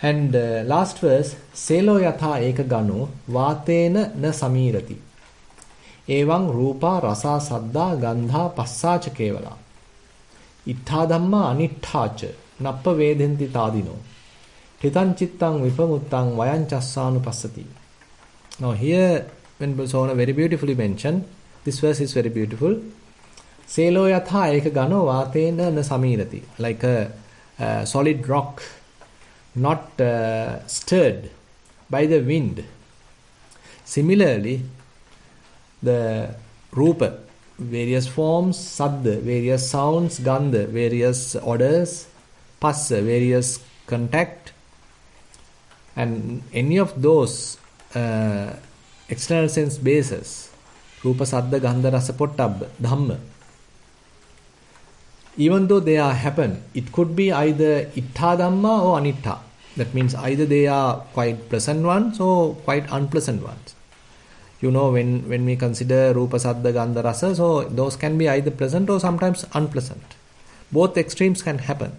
And last verse, Selo yatha eka gano vatena na samirati. Evang rupa rasa saddha gandha passacha kevala. Ittha dhamma anitthacha nappa vedenti tadino. Titan chittang vipamuttang vayanchassanu passati. Now here, when Sona very beautifully mentioned, this verse is very beautiful. Selo yatha eka gano vatena na samirati. Like a solid rock, not stirred by the wind. Similarly, the rupa, various forms, saddha, various sounds, gandha, various odors, passa, various contact, and any of those external sense bases, rupa, saddha, gandha, rasa, pottabba, dhamma, even though they are happen, it could be either ittha dhamma or anittha. That means either they are quite pleasant ones or quite unpleasant ones. You know, when we consider rupa, saddha, gandha, rasa, so those can be either pleasant or sometimes unpleasant. Both extremes can happen.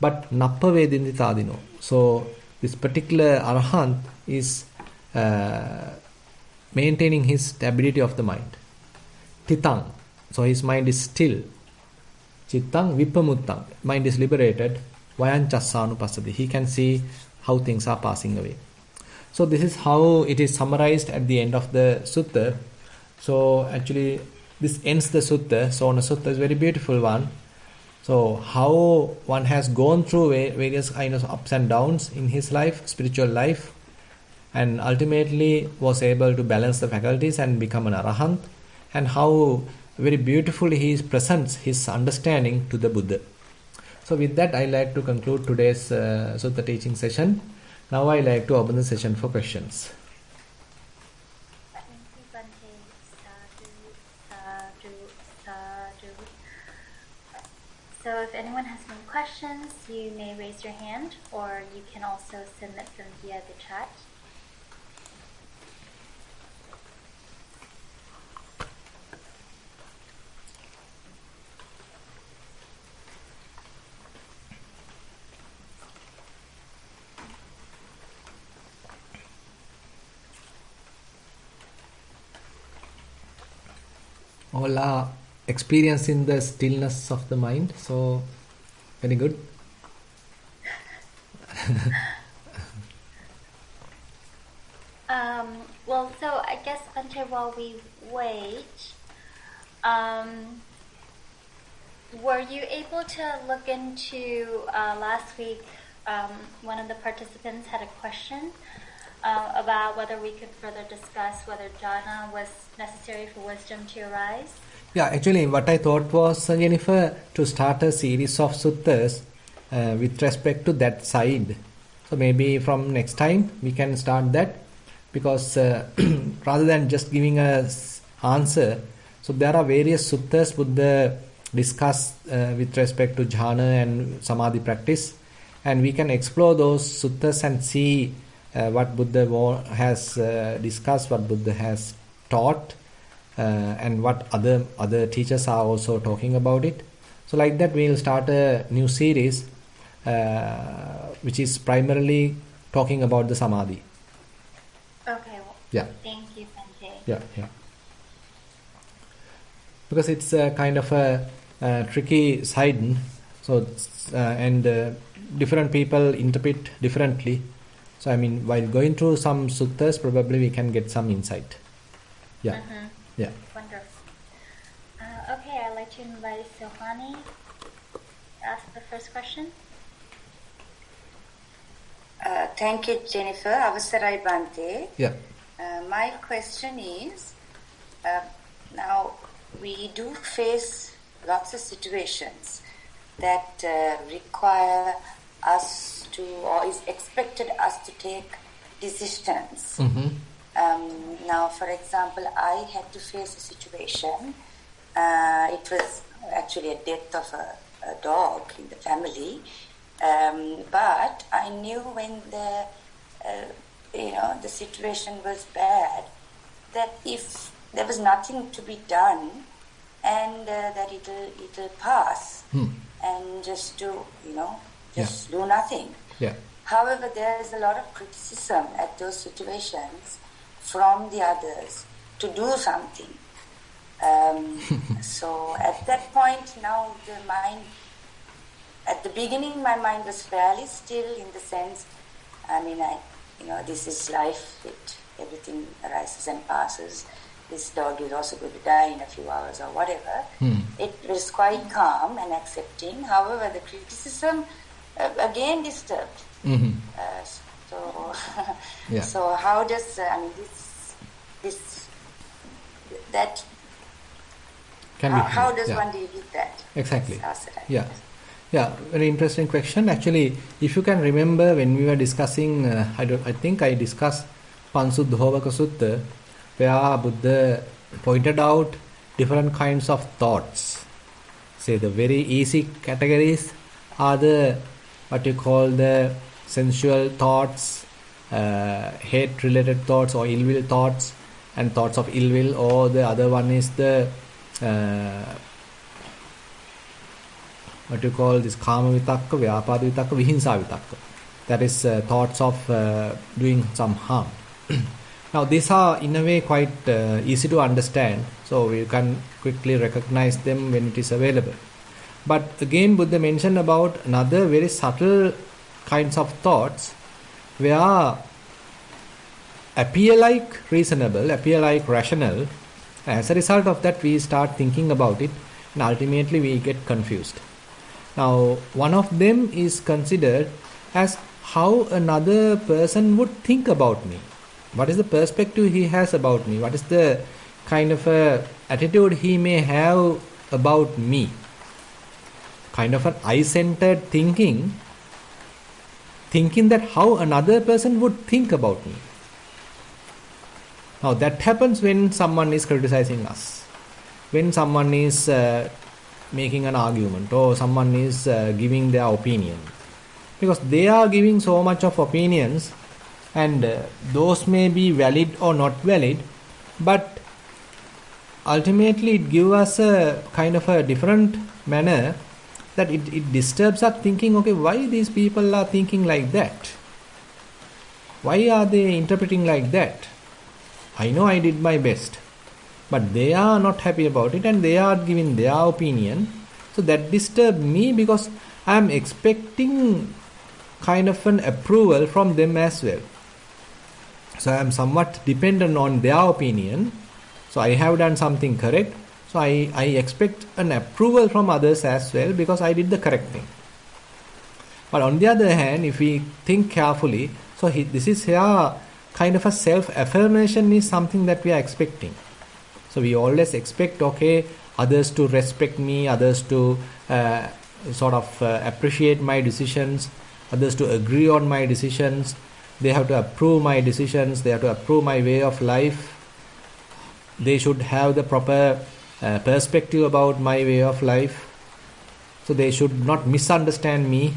But nappa vedinti tadino. So this particular Arahant is maintaining his stability of the mind. Titang. So his mind is still. Chittang vipamuttang. Mind is liberated. Vayanchassanu passati. He can see how things are passing away. So this is how it is summarized at the end of the sutta. So actually this ends the sutta. Sona Sutta is a very beautiful one. So how one has gone through various kinds of ups and downs in his life, spiritual life, and ultimately was able to balance the faculties and become an arahant, and how very beautifully he presents his understanding to the Buddha. So with that, I like to conclude today's Sutta teaching session. Now I like to open the session for questions. Thank you, Bhante. Sadhu, sadhu, sadhu. So if anyone has any questions, you may raise your hand, or you can also submit them via the chat. All are experiencing the stillness of the mind, so very good. Well, so I guess, Bhante, while we wait, were you able to look into last week? One of the participants had a question about whether we could further discuss whether jhana was necessary for wisdom to arise. Yeah, actually what I thought was, Jennifer, to start a series of suttas with respect to that side. So maybe from next time we can start that, because rather than just giving a answer, so there are various suttas Buddha discuss with respect to jhana and samadhi practice, and we can explore those suttas and see what Buddha has discussed, what Buddha has taught, and what other teachers are also talking about it. So like that we'll start a new series which is primarily talking about the samadhi. Okay, well, yeah. Thank you, Bhante. Yeah. Because it's a kind of a tricky side, so and different people interpret differently. So I mean, while going through some suttas, probably we can get some insight. Yeah. Mm-hmm. Yeah. Wonderful. Okay, I'd like to invite Sohani to ask the first question. Thank you, Jennifer. Avasarai Bhante. Yeah. My question is, now we do face lots of situations that require us to, or is expected us to take decisions. Mm-hmm. Now, for example, I had to face a situation. It was actually a death of a dog in the family. But I knew when the situation was bad, that if there was nothing to be done, and that it'll pass, and just do do nothing. Yeah. However, there is a lot of criticism at those situations from the others to do something. So at that point, now the mind. At the beginning, my mind was fairly still, in the sense, this is life. Everything arises and passes. This dog is also going to die in a few hours or whatever. It was quite calm and accepting. However, the criticism again disturbed. Mm-hmm. Yeah. So how does that? How does one deal with that? Exactly. Yeah, very interesting question. Actually, if you can remember when we were discussing, I think I discussed Pansuddhovaka Sutta, where Buddha pointed out different kinds of thoughts. Say the very easy categories are the what you call the sensual thoughts, hate-related thoughts or ill-will thoughts, and thoughts of ill will. Or the other one is the what you call this kama vitakka, vyapada vitakka, vihinsa vitakka. That is thoughts of doing some harm. Now these are in a way quite easy to understand, so we can quickly recognize them when it is available. But again, Buddha mentioned about another very subtle kinds of thoughts where appear like reasonable, appear like rational. As a result of that, we start thinking about it, and ultimately we get confused. Now, one of them is considered as how another person would think about me. What is the perspective he has about me? What is the kind of a attitude he may have about me? Kind of an I-centered thinking that how another person would think about me. Now that happens when someone is criticizing us, when someone is making an argument, or someone is giving their opinion, because they are giving so much of opinions, and those may be valid or not valid, but ultimately it gives us a kind of a different manner, that it disturbs us thinking, okay, why these people are thinking like that? Why are they interpreting like that? I know I did my best, but they are not happy about it and they are giving their opinion. So that disturbs me because I am expecting kind of an approval from them as well. So I am somewhat dependent on their opinion. So I have done something correct. So I expect an approval from others as well because I did the correct thing. But on the other hand, if we think carefully, so this is here kind of a self-affirmation is something that we are expecting. So we always expect, okay, others to respect me, others to appreciate my decisions, others to agree on my decisions. They have to approve my decisions, they have to approve my way of life. They should have the proper perspective about my way of life. So they should not misunderstand me.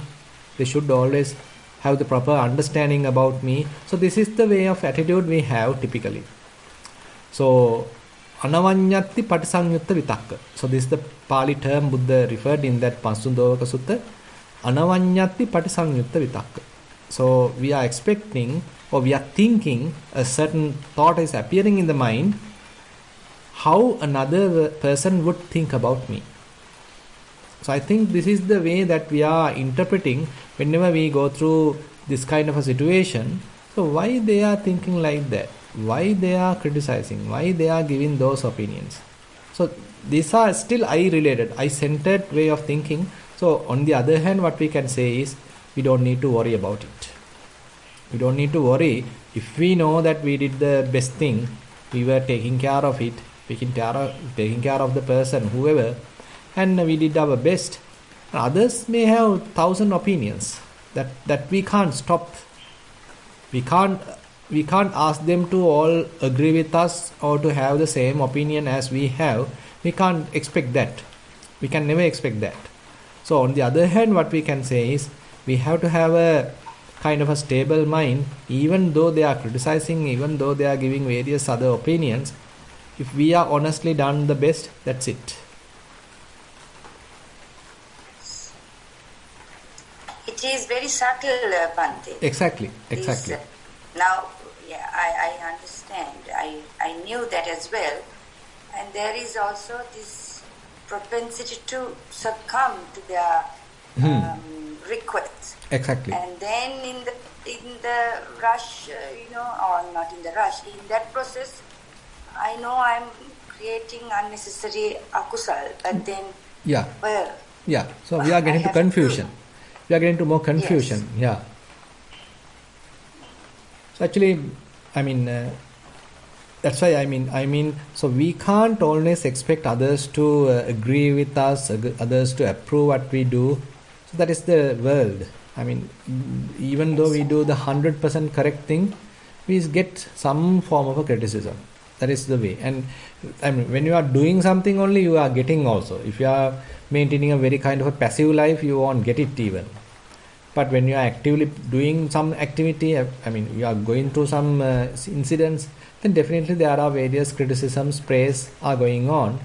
They should always have the proper understanding about me. So this is the way of attitude we have typically. So anavanyatti patisangyutta vitakka. So this is the Pali term Buddha referred in that Pansundovaka Sutta. Anavanyatti patisangyutta vitakka. So we are expecting, or we are thinking, a certain thought is appearing in the mind, how another person would think about me. So I think this is the way that we are interpreting whenever we go through this kind of a situation. So why they are thinking like that? Why they are criticizing? Why they are giving those opinions? So these are still I-related, I-centered way of thinking. So on the other hand, what we can say is, we don't need to worry about it. We don't need to worry if we know that we did the best thing, we were taking care of it, taking care of the person, whoever, and we did our best. Others may have 1,000 opinions that we can't stop. We can't ask them to all agree with us or to have the same opinion as we have. We can't expect that. We can never expect that. So on the other hand, what we can say is, we have to have a kind of a stable mind, even though they are criticizing, even though they are giving various other opinions. If we are honestly done the best, that's it. It is very subtle, Bhante. Exactly. Now, yeah, I understand. I knew that as well. And there is also this propensity to succumb to their requests. Exactly. And then in the rush, or not in the rush, in that process, I know I'm creating unnecessary akusal, but then, so we are getting to confusion. We are getting to more confusion. Yes. Yeah. So actually, that's why I mean, so we can't always expect others to agree with us, others to approve what we do. So that is the world. Even though we do the 100% correct thing, we get some form of a criticism. That is the way. And when you are doing something only, you are getting also. If you are maintaining a very kind of a passive life, you won't get it even. But when you are actively doing some activity, you are going through some incidents, then definitely there are various criticisms, praise are going on.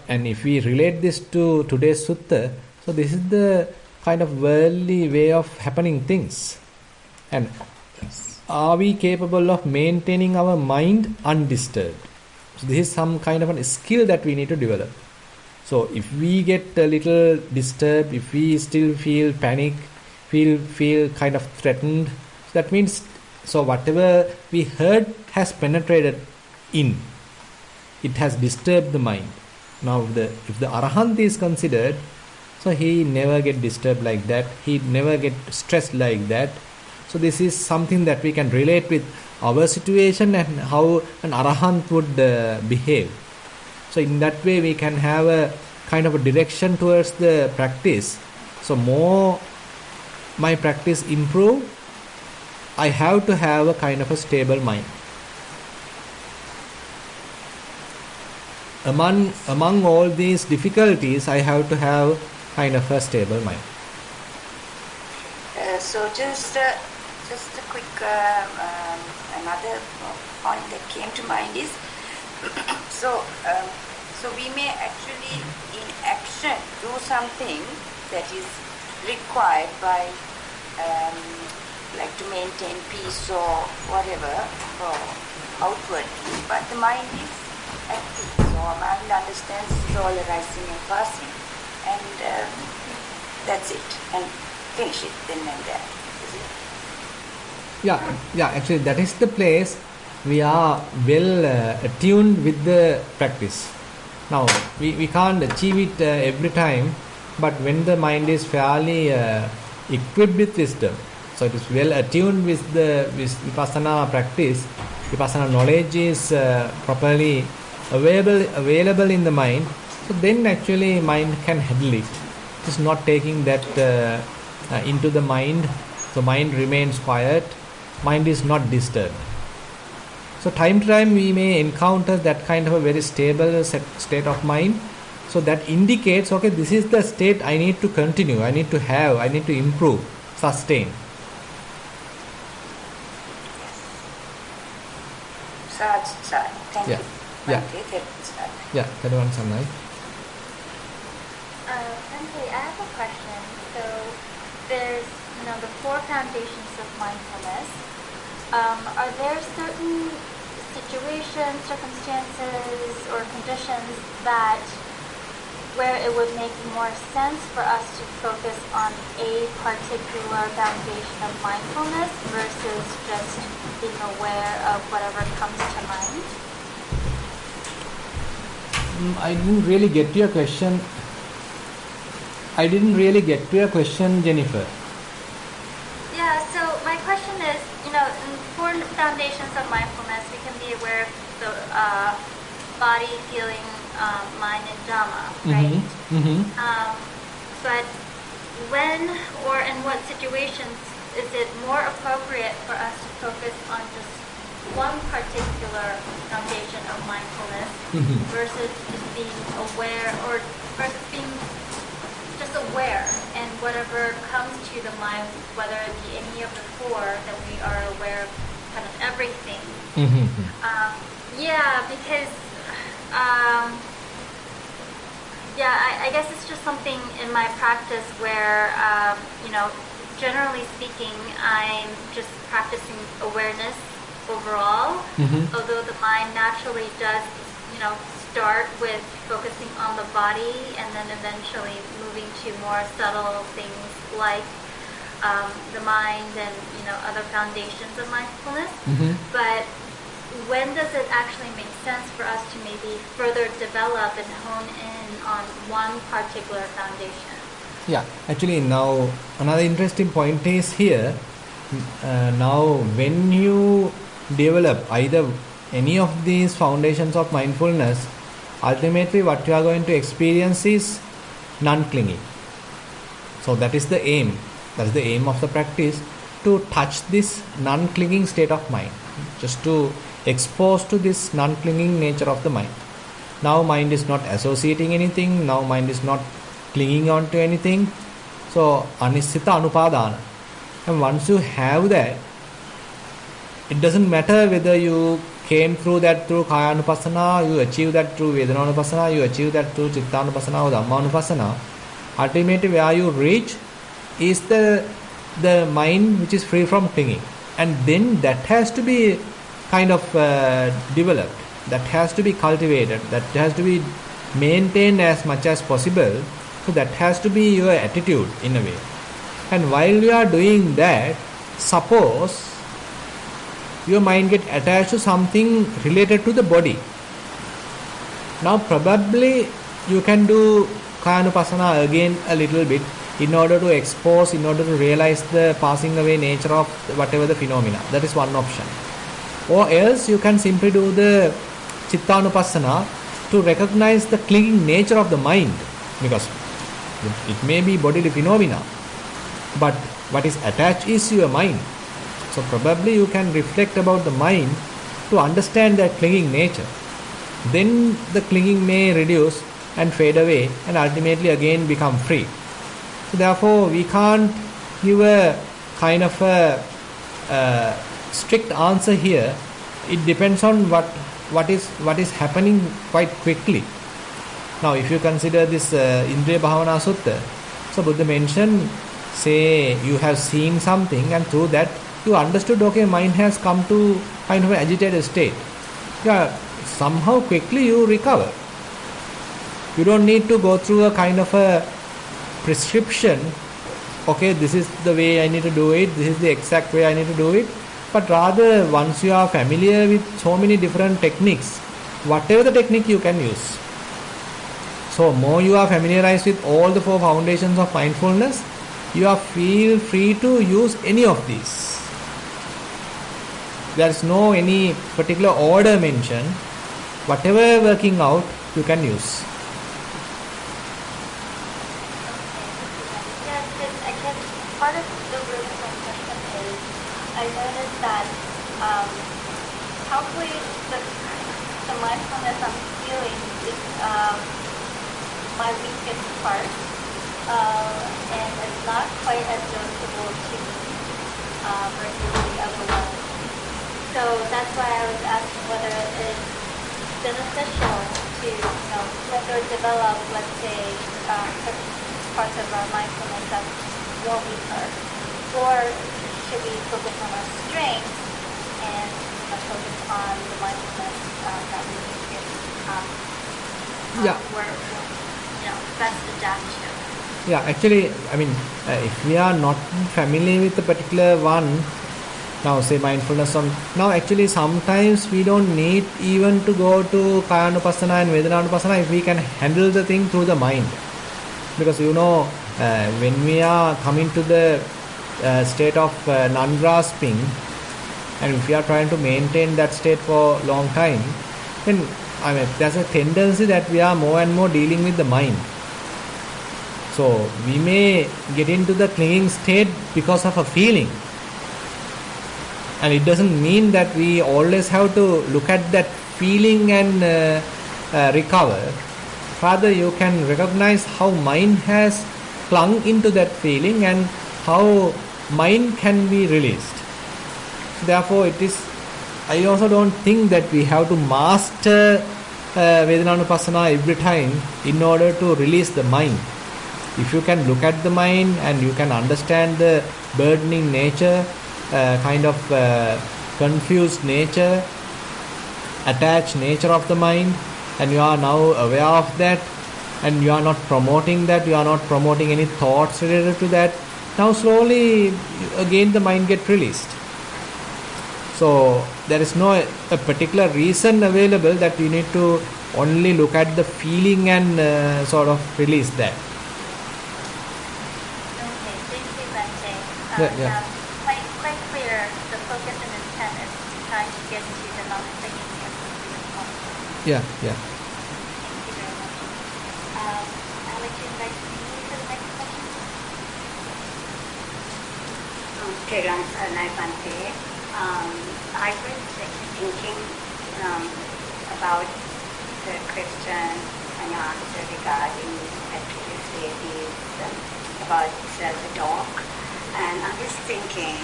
And if we relate this to today's sutta, so this is the kind of worldly way of happening things. And are we capable of maintaining our mind undisturbed? So this is some kind of a skill that we need to develop. So if we get a little disturbed, if we still feel panic, feel kind of threatened, that means, so whatever we heard has penetrated in. It has disturbed the mind. Now if the Arahant is considered, So he never get disturbed like that. He never get stressed like that. So this is something that we can relate with our situation and how an arahant would behave. So in that way we can have a kind of a direction towards the practice. So more my practice improve, I have to have a kind of a stable mind. Among all these difficulties, I have to have kind of a stable mind. So just a quick another point that came to mind is so we may actually in action do something that is required by like to maintain peace or whatever or outwardly, but the mind is at peace. So mind understands it's all arising and passing, and that's it, and finish it then and there. Is it? Yeah. Actually, that is the place we are well attuned with the practice. Now, we can't achieve it every time, but when the mind is fairly equipped with wisdom, so it is well attuned with vipassana practice, vipassana knowledge is properly available in the mind, so then actually mind can handle it. It is not taking that into the mind, so mind remains quiet, mind is not disturbed. So time to time we may encounter that kind of a very stable state of mind. So that indicates, okay, this is the state I need to continue, I need to have, I need to improve, sustain. Sad. Thank you. Yeah. Thero Samai. Frankly, I have a question. So there's, the 4 foundations of mindfulness. Are there certain situations, circumstances, or conditions that where it would make more sense for us to focus on a particular foundation of mindfulness versus just being aware of whatever comes to mind? I didn't really get to your question. Jennifer. Yeah, so my question is, in 4 foundations of mindfulness, we can be aware of the body, feeling, mind, and Dhamma, right? But when or in what situations is it more appropriate for us to focus on just one particular foundation of mindfulness versus just being aware, or versus being just aware and whatever comes to the mind, whether it be any of the 4, that we are aware of kind of everything. Because I guess it's just something in my practice where, generally speaking, I'm just practicing awareness overall, although the mind naturally does, start with focusing on the body and then eventually moving to more subtle things like the mind and, other foundations of mindfulness. But when does it actually make sense for us to maybe further develop and hone in on one particular foundation? Yeah, actually now another interesting point is here. Now when you develop either any of these foundations of mindfulness, ultimately what you are going to experience is non-clinging. So that is the aim. That is the aim of the practice, to touch this non-clinging state of mind, just to expose to this non-clinging nature of the mind. Now mind is not associating anything, now mind is not clinging on to anything. So anissita anupadana. And once you have that, it doesn't matter whether you came through that through kaya anupassana, you achieve that through vedana anupassana, you achieve that through citta anupassana or dhamma anupassana. Ultimately where you reach is the mind which is free from clinging, and then that has to be kind of developed, that has to be cultivated, that has to be maintained as much as possible. So that has to be your attitude in a way. And while you are doing that, suppose your mind get attached to something related to the body. Now probably you can do Kayanupassana again a little bit in order to expose, in order to realize the passing away nature of whatever the phenomena. That is one option. Or else you can simply do the Chittanupassana to recognize the clinging nature of the mind, because it may be bodily phenomena, but what is attached is your mind. So probably you can reflect about the mind to understand that clinging nature. Then the clinging may reduce and fade away and ultimately again become free. So therefore we can't give a kind of a strict answer here. It depends on what is happening quite quickly. Now if you consider this Indriya Bhavana Sutta, so Buddha mentioned, say you have seen something and through that you understood, okay, mind has come to kind of an agitated state. Yeah, somehow quickly you recover. You don't need to go through a kind of a prescription, okay, this is the way I need to do it, this is the exact way I need to do it. But rather, once you are familiar with so many different techniques, whatever the technique you can use. So more you are familiarized with all the 4 foundations of mindfulness, you feel free to use any of these. There is no any particular order mentioned. Whatever working out, you can use. Yes, I guess part of the root of my question is I noticed that probably the mindfulness I'm feeling is my weakest part, and it's not quite as noticeable to me versus the other ones. So that's why I was asking whether it's beneficial to further develop, let's say, certain parts of our mindfulness that's more weaker, or should we focus on our strengths and focus on the mindfulness that we can best adapt to? Yeah, actually, I mean, if we are not familiar with a particular one, now say mindfulness on, now actually sometimes we don't need even to go to Kayanupassana and Vedananupassana if we can handle the thing through the mind. Because when we are coming to the state of non-grasping, and if we are trying to maintain that state for a long time, then there's a tendency that we are more and more dealing with the mind. So we may get into the clinging state because of a feeling. And it doesn't mean that we always have to look at that feeling and recover. Rather, you can recognize how mind has clung into that feeling and how mind can be released. Therefore, I also don't think that we have to master Vedananupassana every time in order to release the mind. If you can look at the mind and you can understand the burdening nature, kind of confused nature, attached nature of the mind, and you are now aware of that, and you are not promoting that, you are not promoting any thoughts related to that, now slowly again the mind gets released. So there is no a particular reason available that you need to only look at the feeling and sort of release that. Okay, thank you, Bente. Yeah. Quite clear. The focus and intent is trying to get to the non-clinging and Yeah. Thank you very much. I'd like to invite you to the next question. Thero Bente. I was thinking about the question and your answer regarding previously about self-talk, and I was thinking,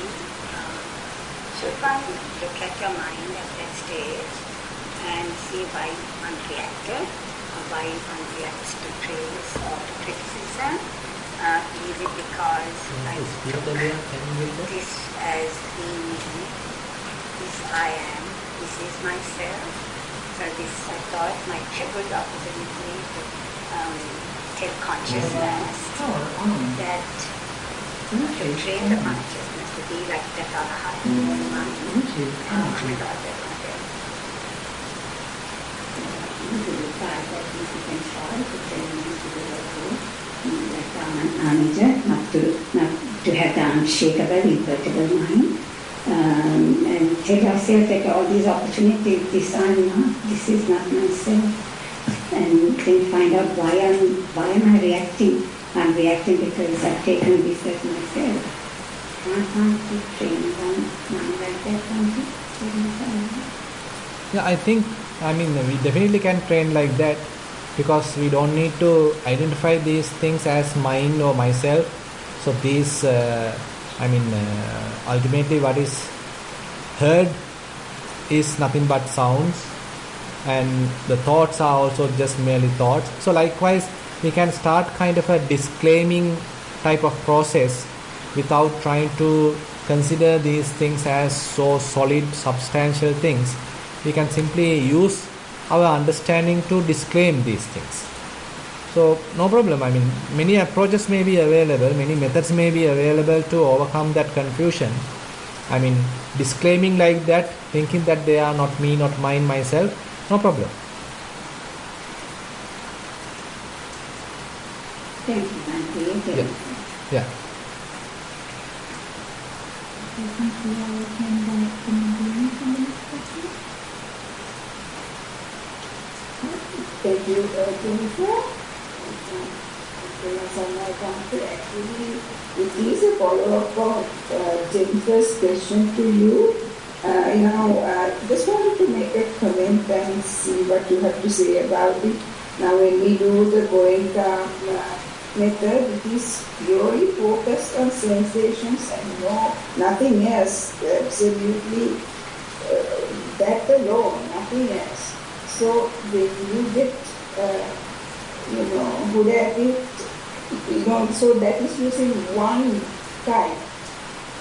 should one look at your mind at that stage and see why one reacted, or why one reacts to praise or to criticism? Is it because I took this as being me, this I am, this is myself? So this I thought might have good opportunity to tell consciousness that to train the consciousness to be like that arahat mind. part that you can try to train to do like Anija, not to have the unshakable, invertible mind. And tell yourself that all these opportunities, this is not myself. And then find out why am I reacting? I'm reacting because I've taken this as myself. Can't keep training one mind like that, can't you? Yeah, I think, we definitely can train like that, because we don't need to identify these things as mine or myself. So these, ultimately what is heard is nothing but sounds, and the thoughts are also just merely thoughts. So likewise, we can start kind of a disclaiming type of process without trying to consider these things as so solid, substantial things. We can simply use our understanding to disclaim these things. So no problem. Many approaches may be available, many methods may be available to overcome that confusion. Disclaiming like that, thinking that they are not me, not mine, myself, no problem. Thank you, Auntie. Yeah. Thank you, Jennifer. Actually, it is a follow-up of Jennifer's question to you. Just wanted to make a comment and see what you have to say about it. Now, when we do the Goenka method, it is purely focused on sensations and nothing else. Absolutely, that alone, nothing else. So when you get, good at it, so that is using one type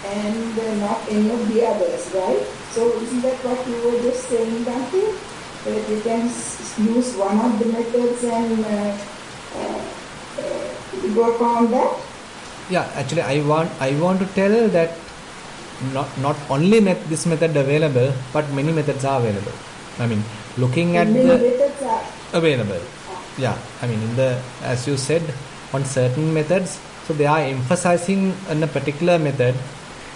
and not any of the others, right? So isn't that what you were just saying, Dante? That you can use one of the methods and work on that? Yeah, actually I want to tell that not only this method available, but many methods are available. Looking at many the methods are available. Yeah, as you said, on certain methods, so they are emphasizing on a particular method.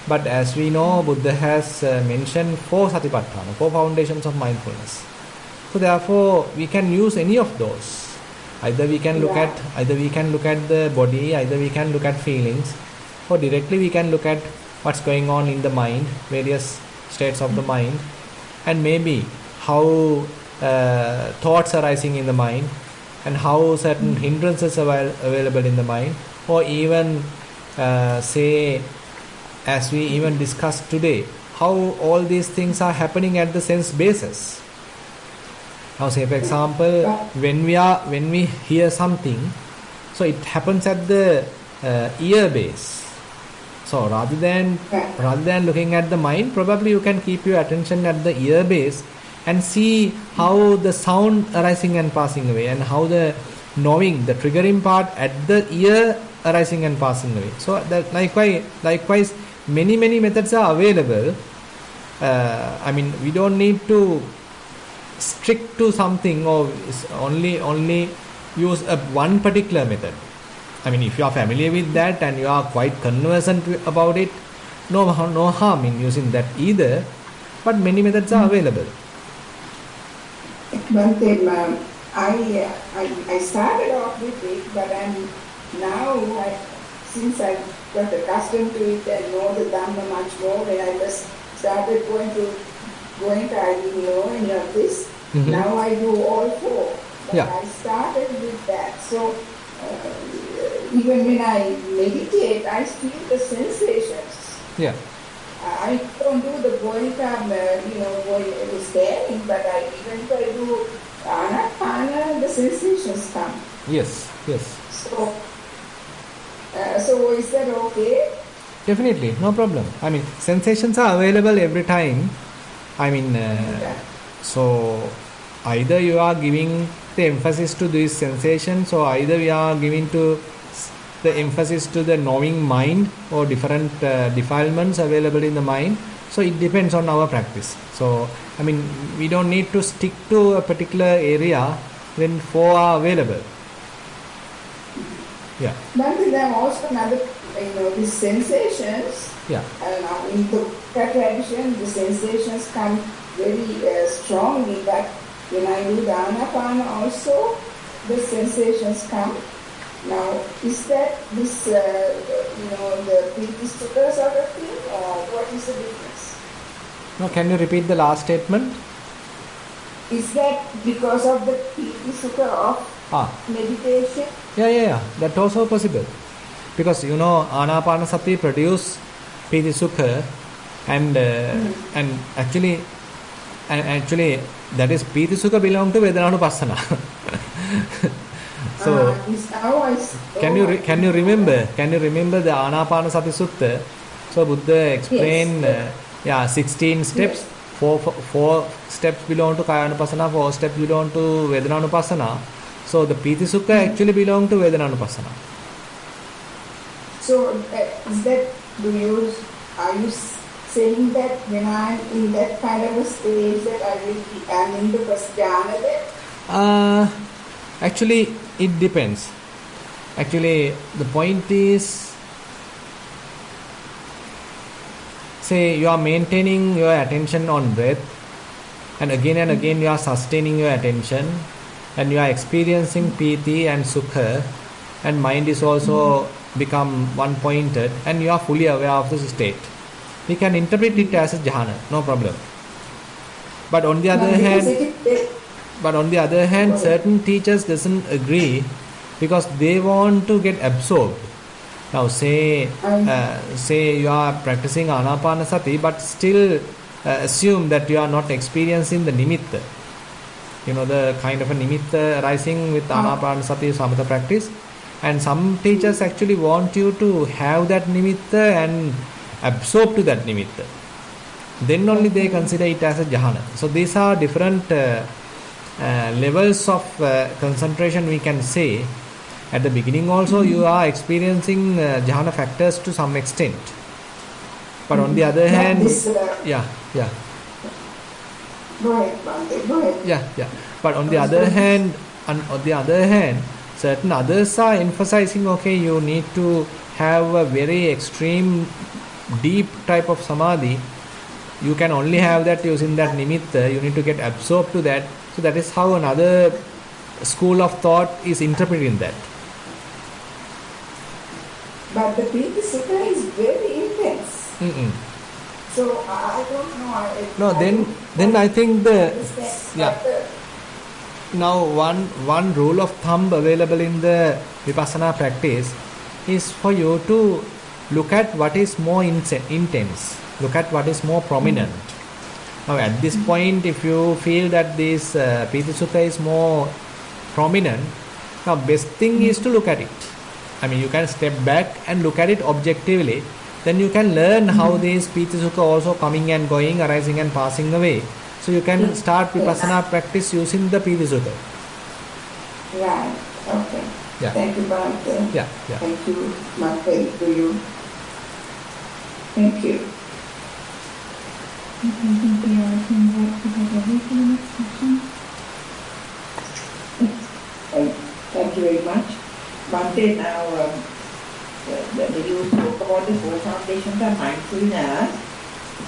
But as we know, Buddha has mentioned 4 satipatthana, 4 foundations of mindfulness. So therefore, we can use any of those. Either we can look at the body, either we can look at feelings, or directly we can look at what's going on in the mind, various states of the mind, and maybe how thoughts arising in the mind, and how certain hindrances are available in the mind, or even say, as we even discussed today, how all these things are happening at the sense basis. Now say, for example, when we hear something, so it happens at the ear base. So rather than looking at the mind, probably you can keep your attention at the ear base and see how the sound arising and passing away, and how the knowing, the triggering part at the ear arising and passing away. So that likewise many methods are available. We don't need to stick to something or only use one particular method. If you are familiar with that and you are quite conversant about it, no harm in using that either. But many methods are available. But then I started off with it, but since I got accustomed to it and know the Dhamma much more, when I just started going to, I didn't know any of this. Mm-hmm. Now I do all 4. But Yeah. I started with that. So even when I meditate, I feel the sensations. Yeah. I don't do the Goenka, staring, but even if I do Anapana, the sensations come. Yes. So is that okay? Definitely, no problem. Sensations are available every time. So either you are giving the emphasis to these sensations, or either we are giving to the emphasis to the knowing mind, or different defilements available in the mind. So it depends on our practice. So we don't need to stick to a particular area then 4 are available. Yeah. But there are also another, these sensations. Yeah. Now in the tradition, the sensations come very strongly. But when I do the Anapana also, the sensations come. Now, is that this, the Piti Sutta sort of thing, or what is the difference? Now, can you repeat the last statement? Is that because of the Piti Sutta of meditation? Yeah. That also possible. Because, Anapanasati produce Piti Sukha and actually that is Piti Sukha belong to Vedananupassana. So can you remember the Anapanasati Sutta? So Buddha explained 16 steps. Four steps belong to Kayanupassana, 4 steps belong to Vedananupassana. So the Piti Sukha actually belong to Vedananupassana. So is that, are you saying that when I'm in that kind of a stage that I'm in the first jhana then? Actually, it depends. Actually, the point is, say you are maintaining your attention on breath, and again you are sustaining your attention, and you are experiencing piti and sukha, and mind is also become one-pointed, and you are fully aware of the state. We can interpret it as a jhana, no problem. But on the other hand, certain teachers doesn't agree because they want to get absorbed. Now, say you are practicing Anapanasati, but still assume that you are not experiencing the nimitta. The kind of a nimitta arising with Anapanasati samatha practice. And some teachers actually want you to have that nimitta and absorb to that nimitta. Then only they consider it as a jhana. So these are different levels of concentration, we can say. At the beginning also you are experiencing jhana factors to some extent. But on the other hand, Go ahead. But on the other hand, certain others are emphasizing, you need to have a very extreme, deep type of samadhi. You can only have that using that nimitta. You need to get absorbed to that. So that is how another school of thought is interpreting that. But the Piti Sutta is very intense. So I don't know. Then I think now one rule of thumb available in the Vipassana practice is for you to look at what is more intense, look at what is more prominent. Now at this point, if you feel that this Piti Sutta is more prominent, now best thing is to look at it. I mean, you can step back and look at it objectively. Then you can learn how these Piti Sukha also coming and going, arising and passing away. So you can start Vipassana practice using the Piti Sukha. Right. Okay. Yeah. Thank you, Bhante. Yeah. Thank you, Bhante, to you. Thank you. Thank you very much. Bhante, now when you spoke about the 4 foundations of mindfulness,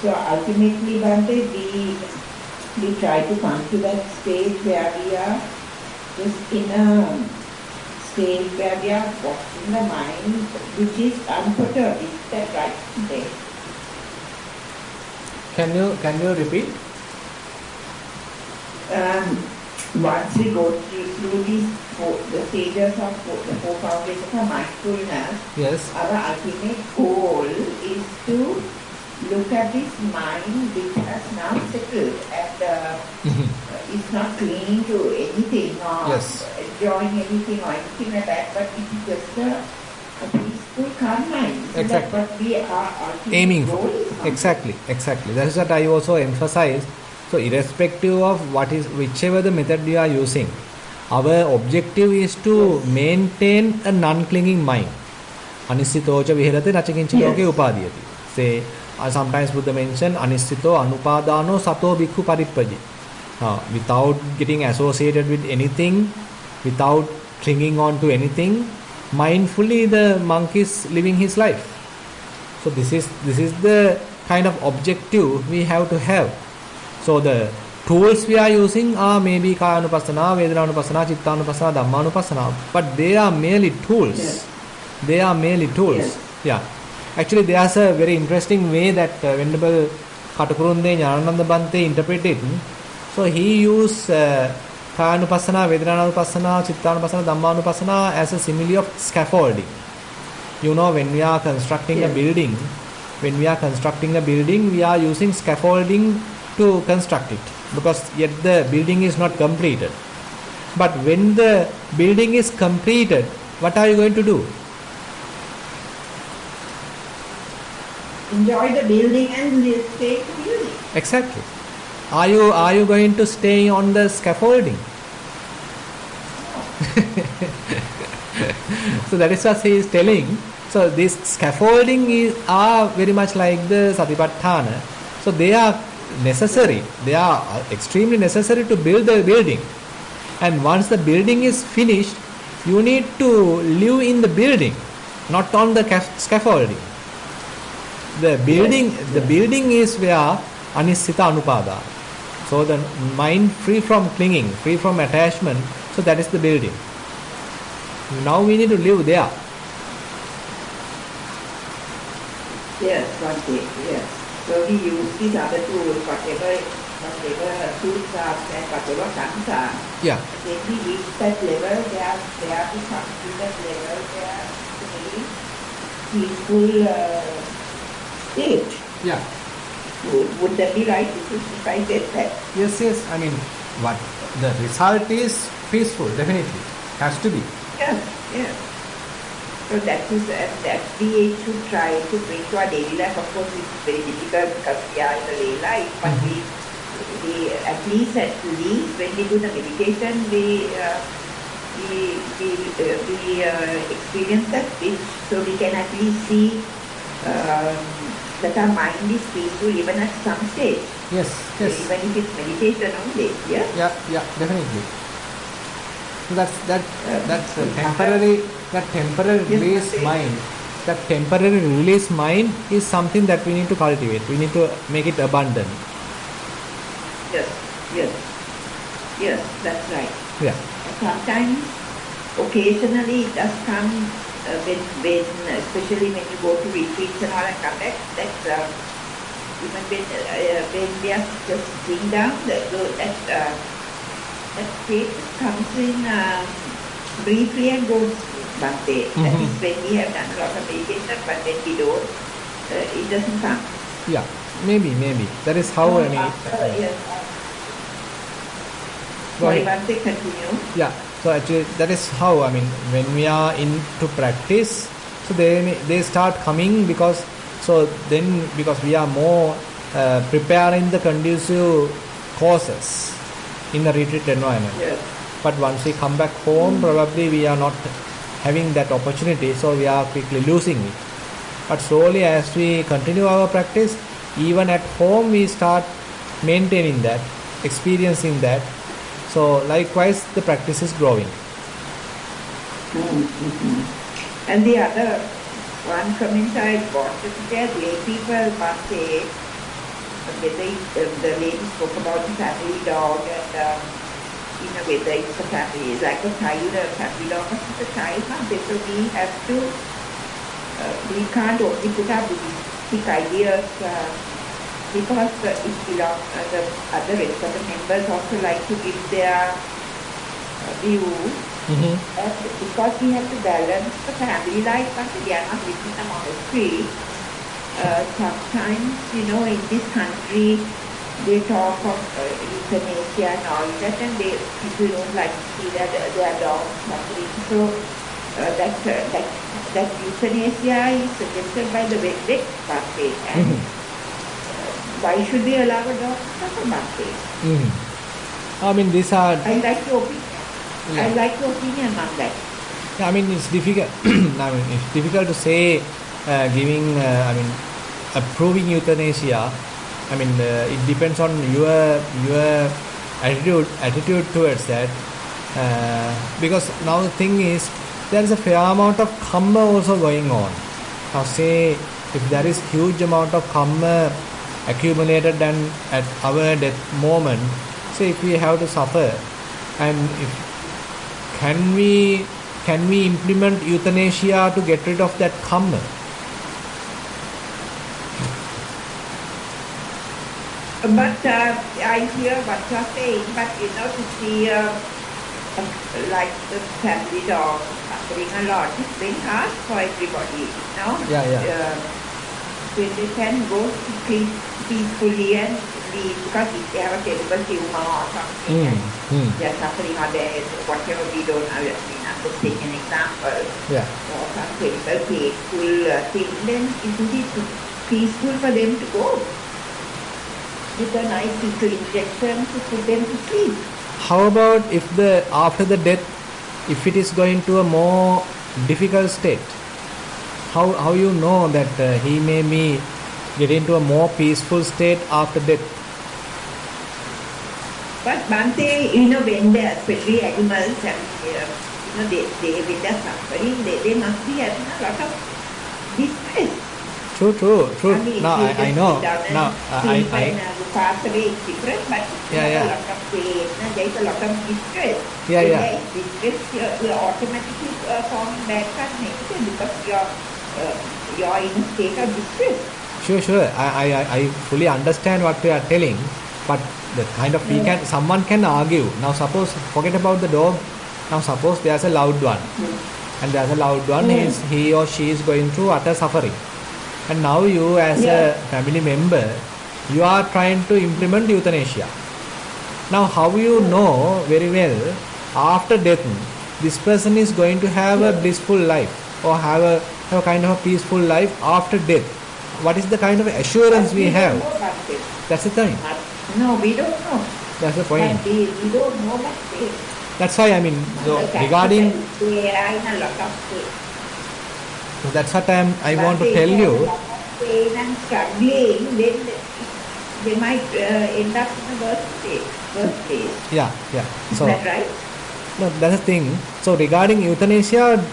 so ultimately, Bhante, we try to come to that stage where we are just in a stage where we are watching the mind, which is unperturbed. Is that right today? Can you repeat? Once we go through the stages of the 4 foundations of mindfulness, yes, our ultimate goal is to look at this mind which has now settled and is not clinging to anything or enjoying anything or anything like that, but it is just a peaceful, calm mind. So exactly. That's what we are aiming for. Exactly. That is what I also emphasize. So irrespective of whichever the method you are using, our objective is to maintain a non-clinging mind. Anissitocha viharate nachakinchi loke upadiyati. Say, sometimes Buddha mentioned Anissito anupadano sato bhikkhu parippaji. without getting associated with anything, without clinging on to anything, mindfully the monk is living his life. So this is the kind of objective we have to have. So the tools we are using are maybe Kayanupassana, Vedananupassana, Chittanupassana, Dhammanupassana, but they are merely tools. Yes. They are merely tools. Yes. Yeah. Actually, there's a very interesting way that Venerable Katakurunde Jnanananda Bhante interpreted. So he used Kayanupassana, Vedananupassana, Chittanupassana, Dhammanupassana as a simile of scaffolding. You know, when we are constructing a building, we are using scaffolding to construct it, because yet the building is not completed. But when the building is completed, what are you going to do? Enjoy the building and stay in the building. Exactly. Are you going to stay on the scaffolding? So that is what he is telling. So this scaffolding are very much like the Satipatthana. So they are necessary. They are extremely necessary to build the building. And once the building is finished, you need to live in the building, not on the scaffolding. The building is where Anissita Anupada. So the mind free from clinging, free from attachment. So that is the building. Now we need to live there. Yes, yes. So we use these other tools, whatever tools are and whatever comes are. Yeah. Then we reach that level, they are to come to that level, they are very peaceful state. Yeah. Would that be right if I said that? Yes. I mean, what the result is peaceful, definitely. Has to be. Yes. So that we should try to bring to our daily life. Of course, it's very difficult because we are in the daily life, but we at least when we do the meditation, we experience that which, so we can at least see that our mind is peaceful even at some stage. Yes. Even if it's meditation only. Yeah, definitely. So that's a temporary. That temporary release mind. That temporary release mind is something that we need to cultivate. We need to make it abundant. Yes, that's right. Yeah. Sometimes, occasionally, it does come when especially when you go to retreats and all and come back. That's even when we are just sitting down, that state comes in briefly and goes one day. That is when we have done a lot of meditation, but when we don't, it doesn't come. Yeah, maybe. That is how I mean. Sorry, once they continue. Yeah. So actually, that is how I mean. When we are into practice, so they start coming because we are more preparing the conducive courses in the retreat environment. Yes. But once we come back home, probably we are not having that opportunity, so we are quickly losing it. But slowly, as we continue our practice, even at home we start maintaining that, experiencing that. So likewise, the practice is growing. And the other one comment I wanted to tell, lay people must say, the lady spoke about the family dog and whether it's a family, like a child, a family dog, or it's a child, so we have to, we can't only put our Buddhistic ideas because it belongs, the other rest of the members also like to give their view. And because we have to balance the family life, but we are not living in a monastery. Sometimes, in this country, they talk of euthanasia and all that, and people don't like to see that their dogs suffering. So that euthanasia is suggested by the vet Bhante. And why should we allow a dog to suffer, Bhante? I mean, these are. I like your opinion. Yeah. I like your opinion on that. I mean, it's difficult. It's difficult to say approving euthanasia. It depends on your attitude towards that. Because now the thing is, there is a fair amount of karma also going on. Now say, if there is huge amount of karma accumulated and at our death moment, say if we have to suffer, and if can we implement euthanasia to get rid of that karma? But I hear what you're saying, but to see like the family dog suffering a lot, it's very hard for everybody, when they can go peacefully and leave, because if they have a terrible tumor or something, and they're suffering or they whatever, we don't know, I'm just taking an example, or some terrible painful thing, then isn't it peaceful for them to go with a nice little injection to put them to sleep? How about if after the death, if it is going to a more difficult state? How you know that he may be get into a more peaceful state after death? But Bhante, when they are, especially animals, and they when they are suffering, they must be having a lot of distress. True. I mean, Now I know. Now I pass away, it's different, but a lot of pain, there is a lot of distress. When there is distress, you automatically form bad karma because you're in a state of distress. Sure. I fully understand what you are telling, but the kind of someone can argue. Now suppose, forget about the dog. Now suppose there's a loved one, and there's a loved one. He or she is going through utter suffering. And now you as a family member, you are trying to implement euthanasia. Now how you know very well after death this person is going to have a blissful life or have a kind of a peaceful life after death? What is the kind of assurance we have? That's the thing. No, we don't know. That's the point. We don't know that way. That's why regarding... They are in a lot of pain. So that's what I want to tell you. Pain and struggling, then they might end up in a worse place. Yeah. Is So, that right? No, that's the thing. So regarding euthanasia,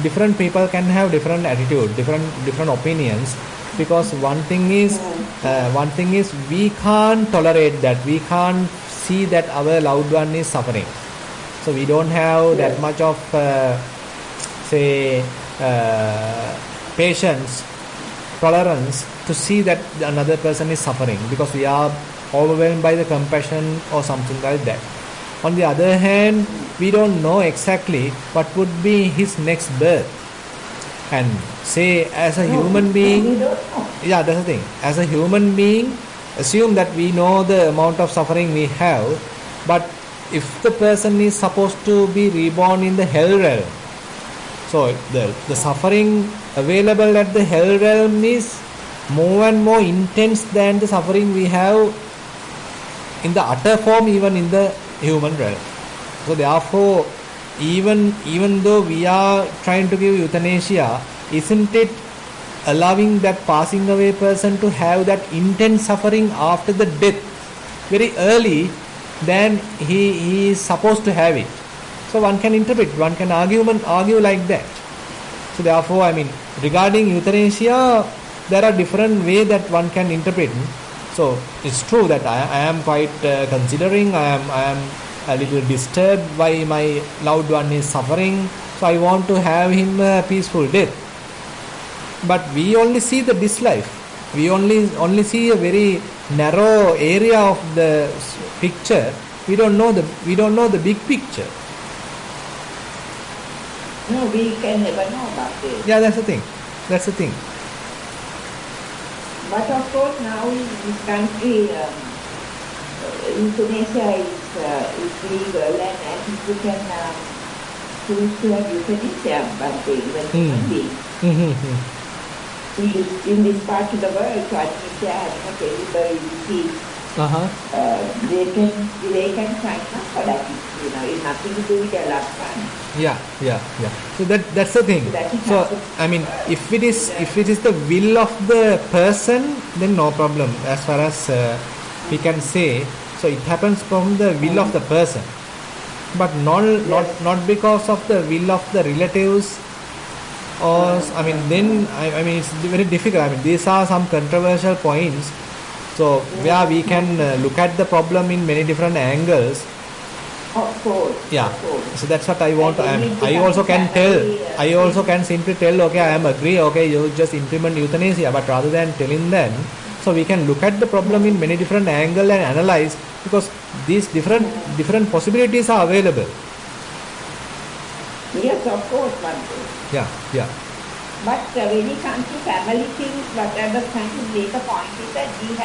different people can have different attitude, different opinions. Because one thing is we can't tolerate that. We can't see that our loved one is suffering. So we don't have that much of patience, tolerance to see that another person is suffering, because we are overwhelmed by the compassion or something like that. On the other hand, we don't know exactly what would be his next birth. And say as a human being, that's the thing. As a human being, assume that we know the amount of suffering we have, but if the person is supposed to be reborn in the hell realm, so the suffering available at the hell realm is more and more intense than the suffering we have in the utter form, even in the human realm. So therefore, even though we are trying to give euthanasia, isn't it allowing that passing away person to have that intense suffering after the death very early than he is supposed to have it? So one can interpret, one can argue like that. So therefore, regarding euthanasia, there are different ways that one can interpret. So it's true that I am quite considering, I am a little disturbed why my loved one is suffering, so I want to have him a peaceful death. But we only see the this life. We only see a very narrow area of the picture. We don't know the big picture. No, we can never know about it. Yeah, that's the thing. But of course, now in this country, euthanasia is legal, and people can choose to have euthanasia, but they even human beings. In this part of the world, so I think they are having a terrible disease. They can sign up for that. It's nothing to do with their loved one. Yeah. So that's the thing. So if it is the will of the person, then no problem. As far as we can say, So it happens from the will of the person, but not because of the will of the relatives. Or then it's very difficult. These are some controversial points. So where we can look at the problem in many different angles. Of course. Yeah. Of course. So that's what I want to. I also can simply tell, okay, I am agree. Okay, you just implement euthanasia, but rather than telling them, so we can look at the problem in many different angles and analyze, because these different possibilities are available. Yes, of course, Bhante. Yeah. But when it comes to family things, what I was trying to make a point is that we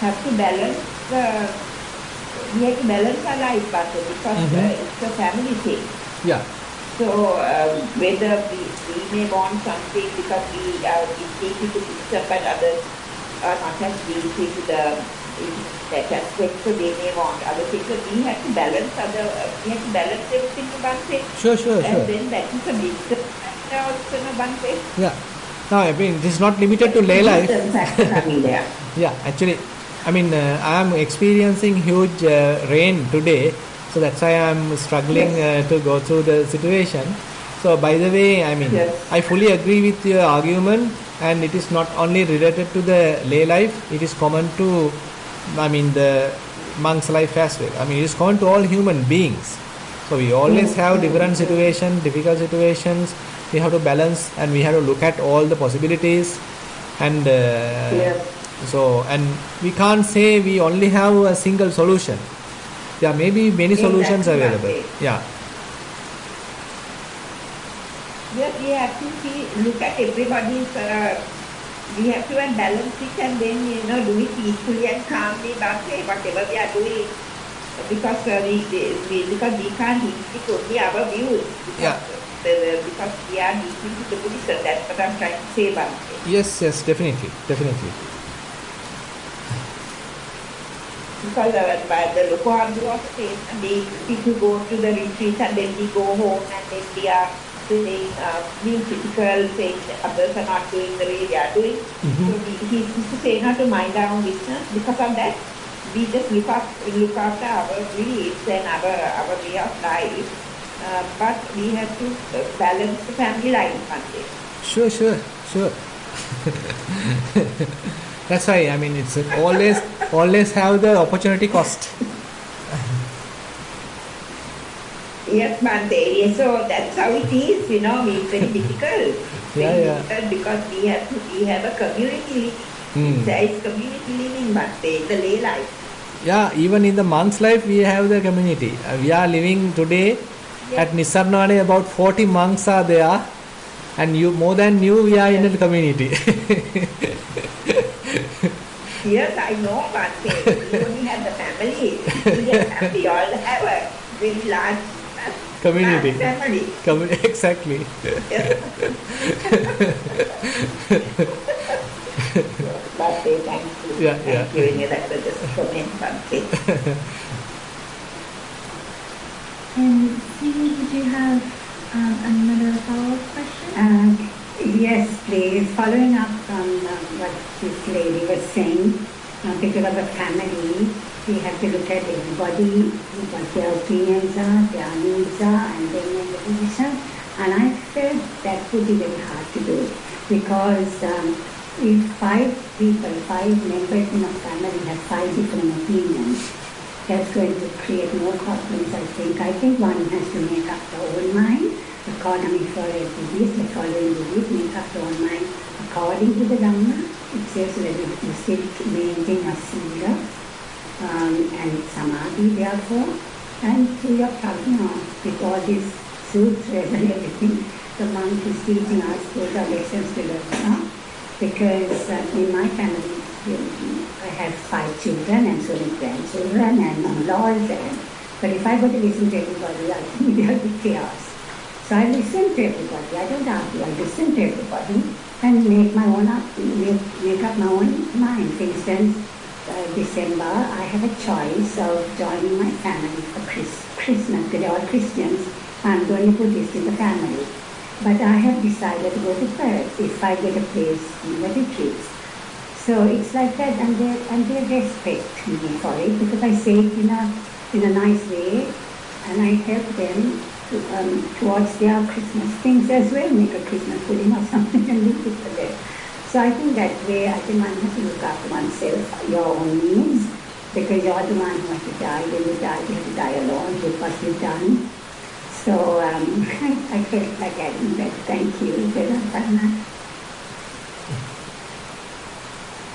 have to balance our life, Bhante, because it's a family thing. Yeah. So whether we may want something because we take it to system, but others are not as deeply to that aspect, so they may want other things. So we have to balance everything to one thing. Sure. And then that is a big factor also in one thing. Yeah. Now, this is not limited to lay life. Yeah, actually, I am experiencing huge rain today, so that's why I am struggling to go through the situation. So, by the way, Yes. I fully agree with your argument, and it is not only related to the lay life, it is common to, the monk's life as well. It is common to all human beings. So, we always have different situations, difficult situations. We have to balance, and we have to look at all the possibilities, and so, and we can't say we only have a single solution. There may be many solutions available. Yeah. Yes, we have to look at everybody's. We have to balance it and then do it peacefully and calmly. But whatever we are doing, because we can't limit only our views. Because we are deep into the Buddhism. That's what I'm trying to say about it. Yes, definitely. Because the Lokohamdu also says, people go to the retreat and then we go home and then we are saying, being critical, saying others are not doing the way they are doing. So he used to say not to mind our own business. Because of that, we just look after our beliefs and our way of life. But we have to balance the family life one day. Sure. That's why, it's always have the opportunity cost. Yes, Bhante. So that's how it is, it's very difficult. Yeah. Because we have a community living. There is community living, Bhante, the lay life. Yeah, even in the monk's life, we have the community. We are living today at Nissarana, about 40 monks are there, and more than you, we are in the community. Yes, I know, Bhante. We only have the family. We all have a very large community. Family. Exactly. Bhante, thank you. Yeah. Thank you. That was just a comment, Bhante. And Simi, did you have another follow-up question? Yes, please. Following up from what this lady was saying, because of the family, we have to look at everybody, what their opinions are, their needs are, and then make a decision. And I felt that would be very hard to do, because if 5 members in a family have 5 different opinions, that's going to create more problems, I think. I think one has to make up their own mind. According for a Buddhist, the following Buddhist, make up their own mind according to the Dhamma. It says that you still maintain a sila and samadhi, therefore, and through your prajna, with all these sutras and everything, the monk is teaching us those are lessons to learn. Because in my family, I have 5 children and so many grandchildren and in-laws. But if I go to listen to everybody, I think there will be chaos. So I listen to everybody. I don't argue. I listen to everybody and make up my own mind. For instance, December, I have a choice of joining my family for Christmas. They're all Christians. I'm going to put this in the family. But I have decided to go to Perth if I get a place in the retreats. So it's like that, and they respect me for it because I say it in a nice way, and I help them towards their Christmas things as well, make a Christmas pudding or something and leave it for them. So I think that way, I think one has to look after oneself, your own needs, because you're the one who has to die. When you die, you have to die alone with what you've done. So I felt like adding that. Thank you, Vanaya.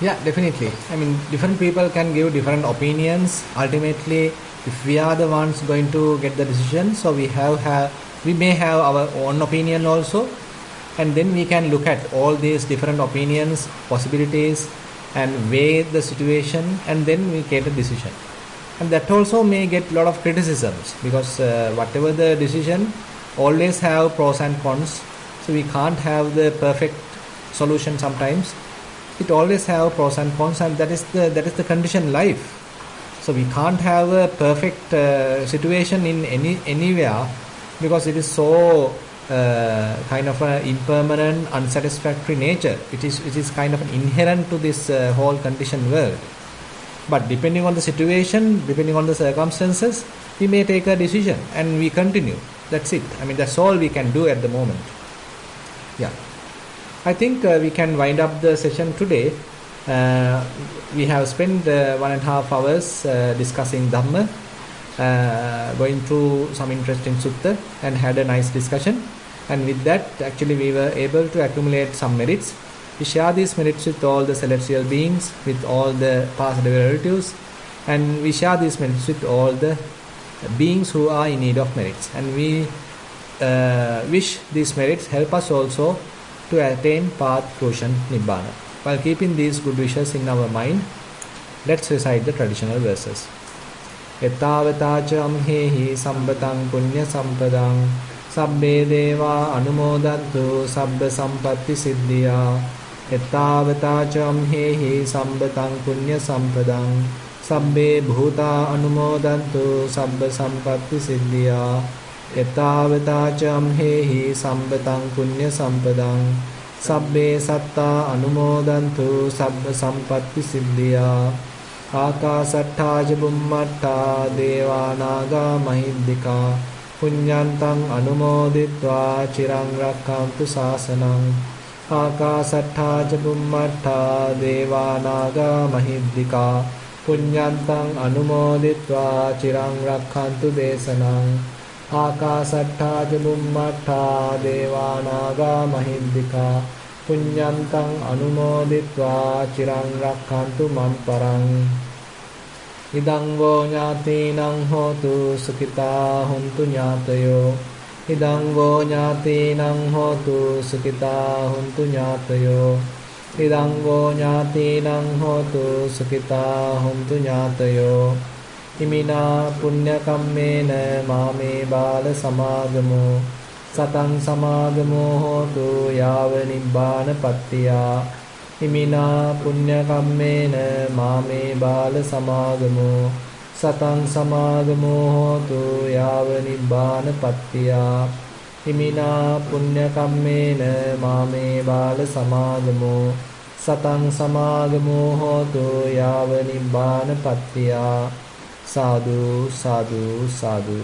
Yeah, definitely. I mean, different people can give different opinions. Ultimately, if we are the ones going to get the decision, so we may have our own opinion also, and then we can look at all these different opinions, possibilities, and weigh the situation, and then we get a decision. And that also may get a lot of criticisms, because whatever the decision always have pros and cons, so we can't have the perfect solution sometimes. It always have pros and cons, and that is the condition life. So we can't have a perfect situation in anywhere, because it is so kind of an impermanent, unsatisfactory nature. It is kind of inherent to this whole conditioned world. But depending on the situation, depending on the circumstances, we may take a decision and we continue. That's it. I mean, that's all we can do at the moment. Yeah. I think we can wind up the session today. We have spent 1.5 hours discussing Dhamma, going through some interesting Sutta, and had a nice discussion. And with that, actually, we were able to accumulate some merits. We share these merits with all the celestial beings, with all the past relatives, and we share these merits with all the beings who are in need of merits. And we wish these merits help us also to attain path, fruition, nibbana. While keeping these good wishes in our mind, let's recite the traditional verses. Ettavatacha amhehi sambatang punya sampadang sabbe deva anumodantu sabba sampatti siddhya. Ettavatacha amhehi sambatang punya sampadang sabbe bhuta anumodantu sabba sampatti siddhya. Ettavatacha amhehi sambatang punya sampadang sabbe satta anumodantu sabba sampatti siddhya. Akasattha ca bummatta devanaga mahiddhika punyantang anumoditva chirang rakkantu sasanang. Akasattha ca bummatta devanaga mahiddhika punyantang anumoditva chirang rakkantu desanang. Akasattha ca bummatta devanaga mahiddhika punyantang anumoditva chirang rakkantu mamparang. Idang vo ñātīnaṁ hotu sukita huntu ñātayo. Idang vo ñātīnaṁ hotu sukita huntu ñātayo. Idang vo ñātīnaṁ hotu sukita huntu ñātayo. Imina punya kammena māme bāla samāgamo satang samāgamo hotu yāva nibbāna pattiyā. Imina punya kammena māme bāla samāgamo satang samāgamo hotu yāva nibbāna pattiyā. Imina punya kammena māme bāla samāgamo satang samāgamo hotu yāva nibbāna pattiyā. Sadhu, sadhu, sadhu.